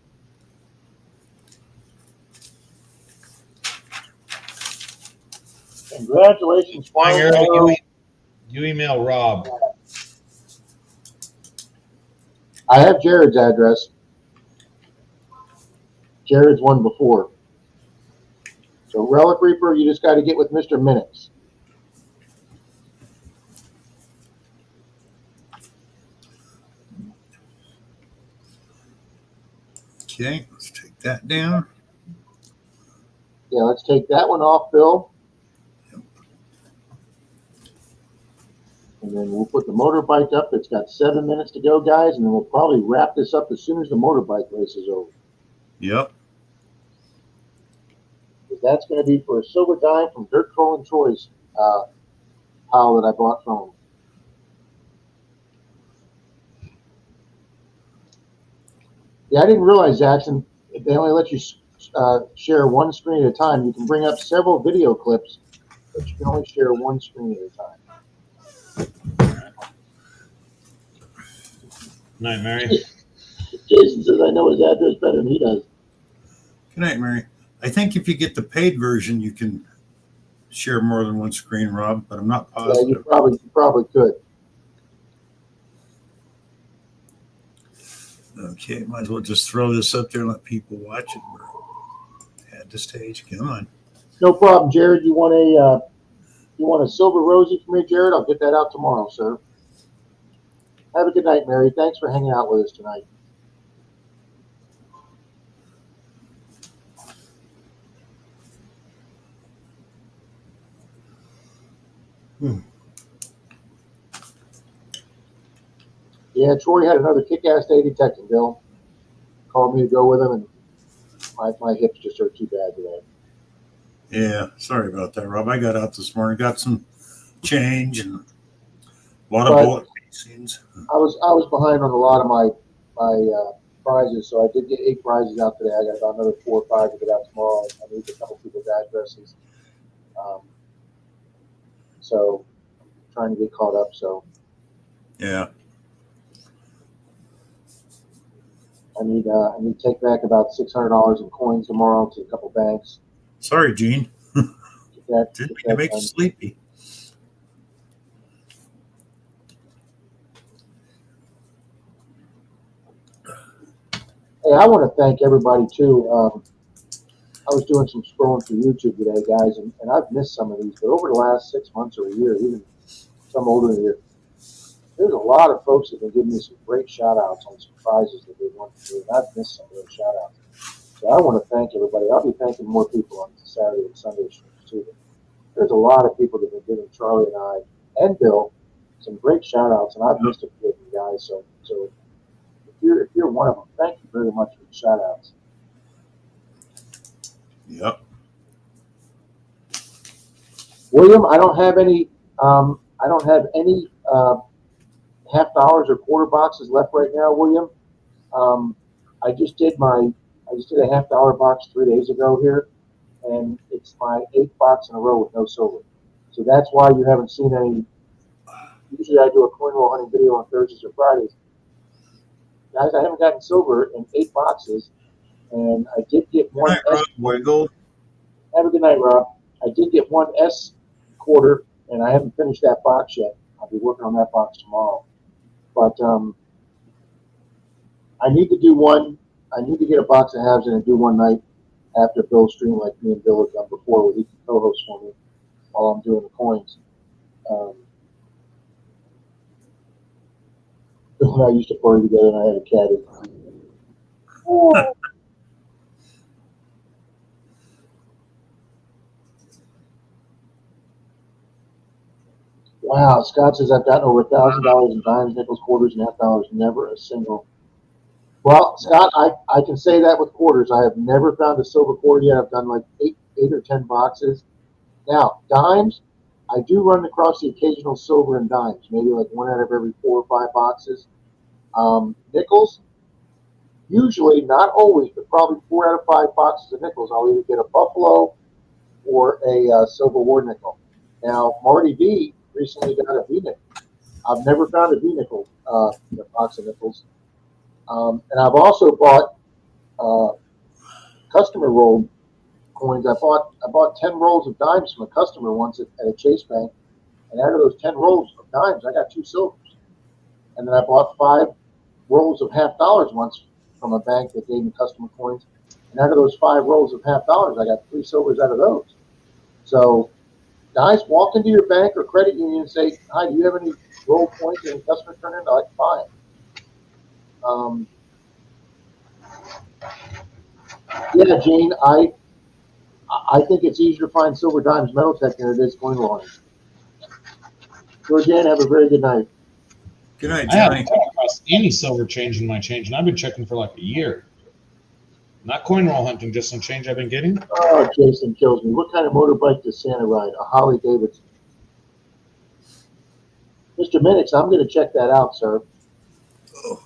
Congratulations, Flying Arrow. You email Rob. I have Jared's address. Jared's one before. So Relic Reaper, you just got to get with Mr. Minix. Okay, let's take that down. Yeah, let's take that one off, Bill. And then we'll put the motorbike up. It's got 7 minutes to go, guys, and then we'll probably wrap this up as soon as the motorbike race is over. Yep. Because that's going to be for a silver dime from Dirt Trolling Troy's pile that I bought from him. Yeah, I didn't realize, Jackson, they only let you share one screen at a time. You can bring up several video clips, but you can only share one screen at a time. Night, Mary. Jason says I know his address better than he does. Good night, Mary. I think if you get the paid version, you can share more than one screen, Rob, but I'm not positive. Yeah, you probably could. Okay, might as well just throw this up there and let people watch it. We're at the stage. Come on. No problem, Jared. You want a silver rosy for me, Jared? I'll get that out tomorrow, sir. Have a good night, Mary. Thanks for hanging out with us tonight. Yeah, Troy had another kick-ass day detecting, Bill. Called me to go with him, and my hips just hurt too bad today. Yeah, sorry about that, Rob. I got out this morning, got some change and a lot of bullet casings. I was behind on a lot of my prizes, so I did get 8 prizes out today. I got about another 4 or 5 to get out tomorrow. I need a couple people's addresses. So trying to get caught up. So Yeah. I need to take back about $600 in coins tomorrow to a couple banks. Sorry, Gene. Didn't mean to make you sleepy. Hey, I want to thank everybody too. I was doing some scrolling through YouTube today, guys, and I've missed some of these, but over the last 6 months or a year, even some older than a year, there's a lot of folks that have been giving me some great shout outs on some prizes that they want to do, and I've missed some of those shout outs. So I want to thank everybody. I'll be thanking more people on Saturday and Sunday streams too. There's a lot of people that have been giving Charlie and I and Bill some great shout outs, and I've missed a few of you guys. So if you're one of them, thank you very much for the shout outs. Yep. William, I don't have any half dollars or quarter boxes left right now, William. I just did a $50 box 3 days ago here, and it's my 8th box in a row with no silver. So that's why you haven't seen any. Usually I do a coin roll hunting video on Thursdays or Fridays. Guys, I haven't gotten silver in 8 boxes, and I did get one. Good night, Rob. Wiggle. Have a good night, Rob. I did get one S quarter, and I haven't finished that box yet. I'll be working on that box tomorrow. But I need to do one. I need to get a box of halves in and do one night after Bill's stream, like me and Bill have done before, where he can co-host for me while I'm doing the coins. Bill and I used to party together, and I had a caddy. Oh. Wow, Scott says I've gotten over $1,000 in dimes, nickels, quarters, and half dollars. Never a single. Well, Scott, I can say that with quarters. I have never found a silver quarter yet. I've done like eight or 10 boxes. Now, dimes, I do run across the occasional silver and dimes, maybe like 1 out of every 4 or 5 boxes. Nickels, usually, not always, but probably 4 out of 5 boxes of nickels, I'll either get a Buffalo or a silver war nickel. Now, Marty V recently got a V nickel. I've never found a V nickel in a box of nickels. And I've also bought customer rolled coins. I bought 10 rolls of dimes from a customer once at a Chase Bank, and out of those 10 rolls of dimes, I got 2 silvers. And then I bought 5 rolls of half dollars once from a bank that gave me customer coins, and out of those 5 rolls of half dollars, I got 3 silvers out of those. So, guys, walk into your bank or credit union and say, "Hi, do you have any rolled coins that any customers turn in?" I like buy them. Yeah, Gene, I I think it's easier to find Silver Dimes Metal Tech than it is coin rolling. Georgianne, have a very good night. Good night, I haven't Johnny. come across any silver change in my change, and I've been checking for like a year. Not coin roll hunting, just some change I've been getting. Oh, Jason kills me. What kind of motorbike does Santa ride? A Harley Davidson. Mr. Minix, I'm going to check that out, sir. Oh,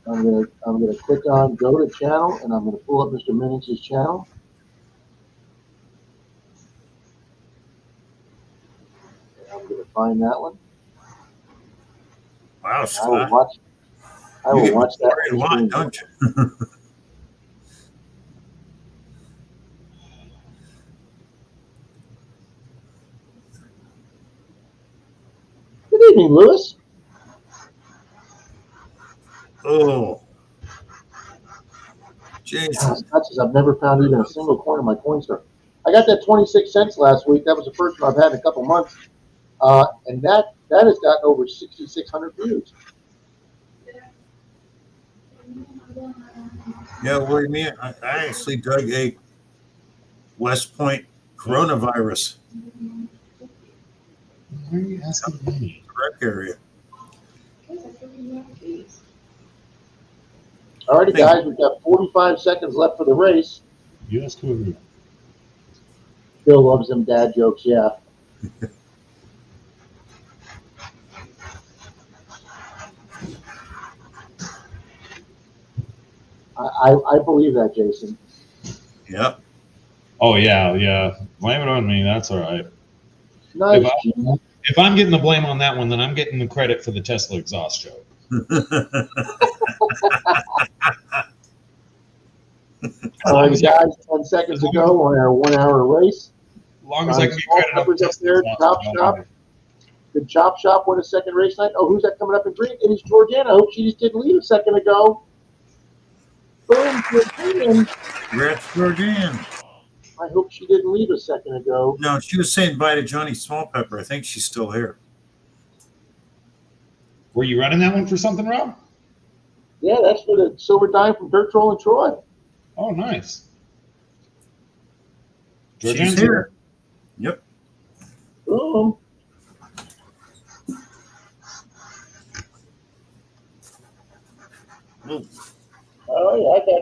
I'm gonna click on go to channel, and I'm gonna pull up Mr. Minix's channel. And I'm gonna find that one. wow, I will Scott. watch. I You will get watch that. worried a lot, stream. don't you? Good evening, Lewis. Oh, Jesus. Scott says I've never found even a single coin in my coin store. I got that 26 cents last week. That was the first one I've had in a couple months, and that has gotten over 6,600 views. Yeah, what do you mean? I actually dug a West Point coronavirus Why are you asking me? rec area. Alrighty, guys, we've got 45 seconds left for the race. You ask whoever. Bill loves them dad jokes, yeah. I believe that, Jason. Yep. Oh yeah. Blame it on me. That's all right. Nice. If I'm getting the blame on that one, then I'm getting the credit for the Tesla exhaust joke. All right, guys, 10 seconds to go on our 1 hour race. As long as I can get credit on the Peppers up Tesla there, exhaust Chop joke, Shop. Did Chop Shop win a second race night? Oh, who's that coming up in green? It is Georgiana. I hope she just didn't leave a second ago. Boom, Georgiana. Congrats, Georgianne. I hope she didn't leave a second ago. No, she was saying bye to Johnny Smallpepper. I think she's still here. Were you running that one for something, Rob? Yeah, that's for the silver dime from Dirt Troll and Troy. Oh, nice. She's Georgianne's here. Yep. Boom. Oh yeah,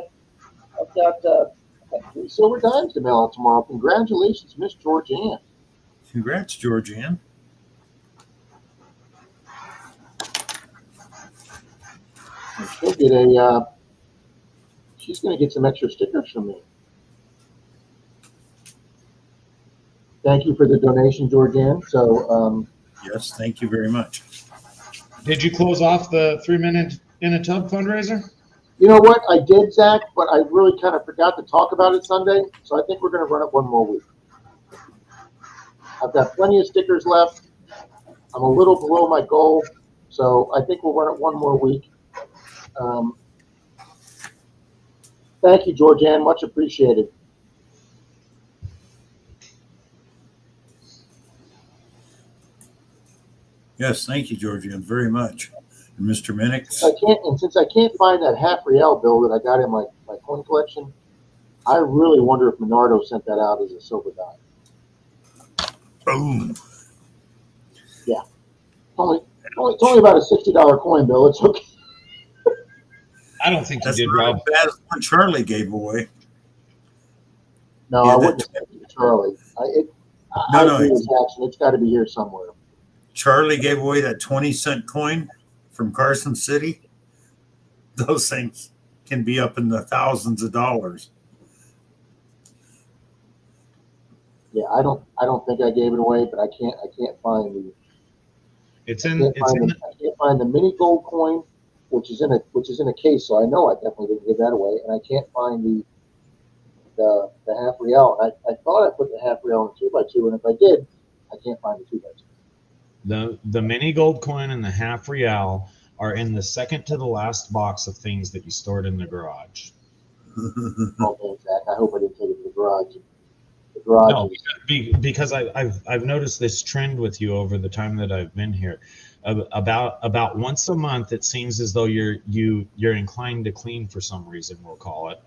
I've got 3 silver dimes to mail out tomorrow. Congratulations, Miss Georgianne. Congrats, Georgianne. She'll get a. She's going to get some extra stickers from me. Thank you for the donation, Georgianne. So. Yes, thank you very much. Did you close off the 3 minute in a tub fundraiser? You know what? I did, Zach, but I really kind of forgot to talk about it Sunday. So I think we're going to run it one more week. I've got plenty of stickers left. I'm a little below my goal. So I think we'll run it one more week. Thank you, Georgianne. Much appreciated. Yes, thank you, Georgianne, very much. And Mr. Minix. Since I can't find that half real bill that I got in my coin collection, I really wonder if Minardo sent that out as a silver dime. Boom. Yeah. It's only about a $60 coin bill. It's okay. I don't think That's you did, not Rob. as bad as one Charlie gave away. No, Yeah, I wouldn't send it to Charlie. I agree with Jackson. It's got to be here somewhere. Charlie gave away that 20-cent coin from Carson City. Those things can be up in the thousands of dollars. Yeah, I don't think I gave it away, but I can't find the. I can't find the mini gold coin, which is in a case. So I know I definitely didn't give that away, and I can't find the half real. I thought I put the half real in 2x2, and if I did, I can't find the 2x2. The mini gold coin and the half real are in the second to the last box of things that you stored in the garage. Okay, Zach. I hope I didn't take it to the garage. The garage. No, because I've noticed this trend with you over the time that I've been here. About once a month, it seems as though you're inclined to clean for some reason. We'll call it.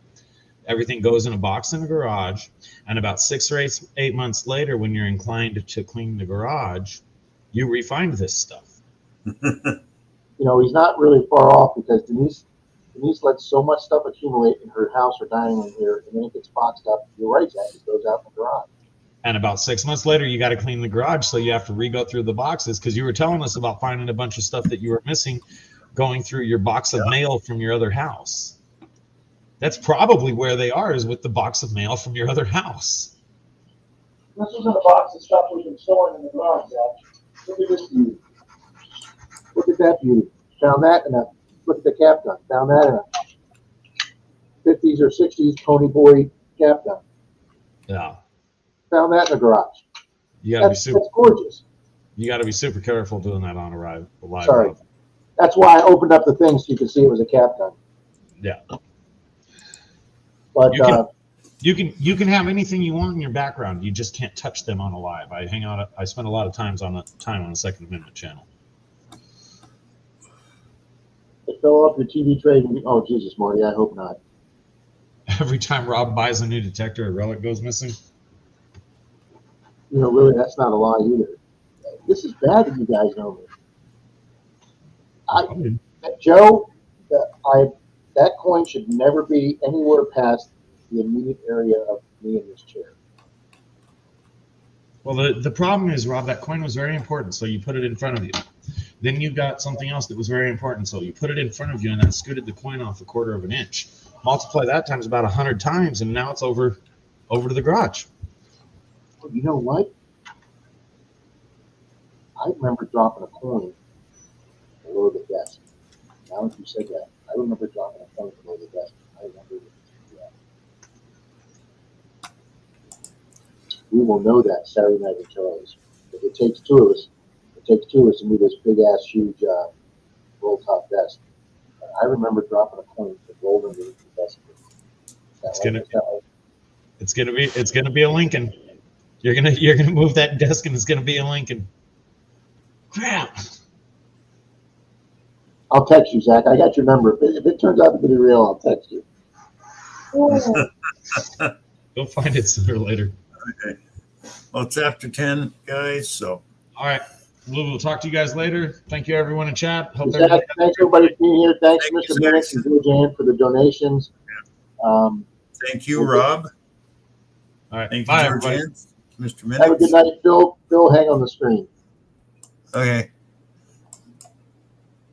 Everything goes in a box in the garage. And about 6 or 8 months later, when you're inclined to clean the garage, you refind this stuff. You know, he's not really far off because Denise lets so much stuff accumulate in her house or dining room here, and then it gets boxed up. You're right, Zach. It goes out in the garage. And about 6 months later, you got to clean the garage, so you have to re-go through the boxes because you were telling us about finding a bunch of stuff that you were missing going through your box of mail from your other house. That's probably where they are, is with the box of mail from your other house. This is in a box of stuff we've been storing in the garage, Zach. Look at this beauty. Look at that beauty. Found that in a, look at the cap gun. Found that in a 50s or 60s Tony Boy cap gun. Yeah. Found that in the garage. You gotta That's gorgeous. You got to be super careful doing that on a live. Sorry. Road. That's why I opened up the thing so you could see it was a cap gun. Yeah. But you can have anything you want in your background. You just can't touch them on a live. I spend a lot of time on the Second Amendment channel. it fell off your TV tray. Oh, Jesus, Marty, I hope not. Every time Rob buys a new detector, a relic goes missing. You know, really, that's not a lie either. This is bad that you guys know me. Joe, that coin should never be anywhere past the immediate area of me in this chair. Well, the problem is, Rob, that coin was very important, so you put it in front of you. Then you got something else that was very important, so you put it in front of you, and that scooted the coin off 1/4 of an inch. Multiply that times about 100 times, and now it's over to the garage. You know what? I remember dropping a coin below the desk. Now that you said that, I remember dropping a coin below the desk. I remember that. We will know that Saturday night at Charlie's. If it takes two of us to move this big ass huge roll top desk. I remember dropping a coin that rolled underneath the desk. It's gonna be a Lincoln. You're gonna move that desk, and it's gonna be a Lincoln. Crap. I'll text you, Zach. I got your number. If it turns out to be real, I'll text you. You'll find it sooner or later. Okay. Well, it's after 10, guys. So. All right. We'll talk to you guys later. Thank you, everyone in chat. Thanks, everybody, for being here. Thanks, Mr. Bennett and George Ann, for the donations. Thank you, Rob. All right. Thank you, Bye, George everybody. Ann. Mr. Minnick. Have a good night, Phil. Phil, hang on the screen. Okay.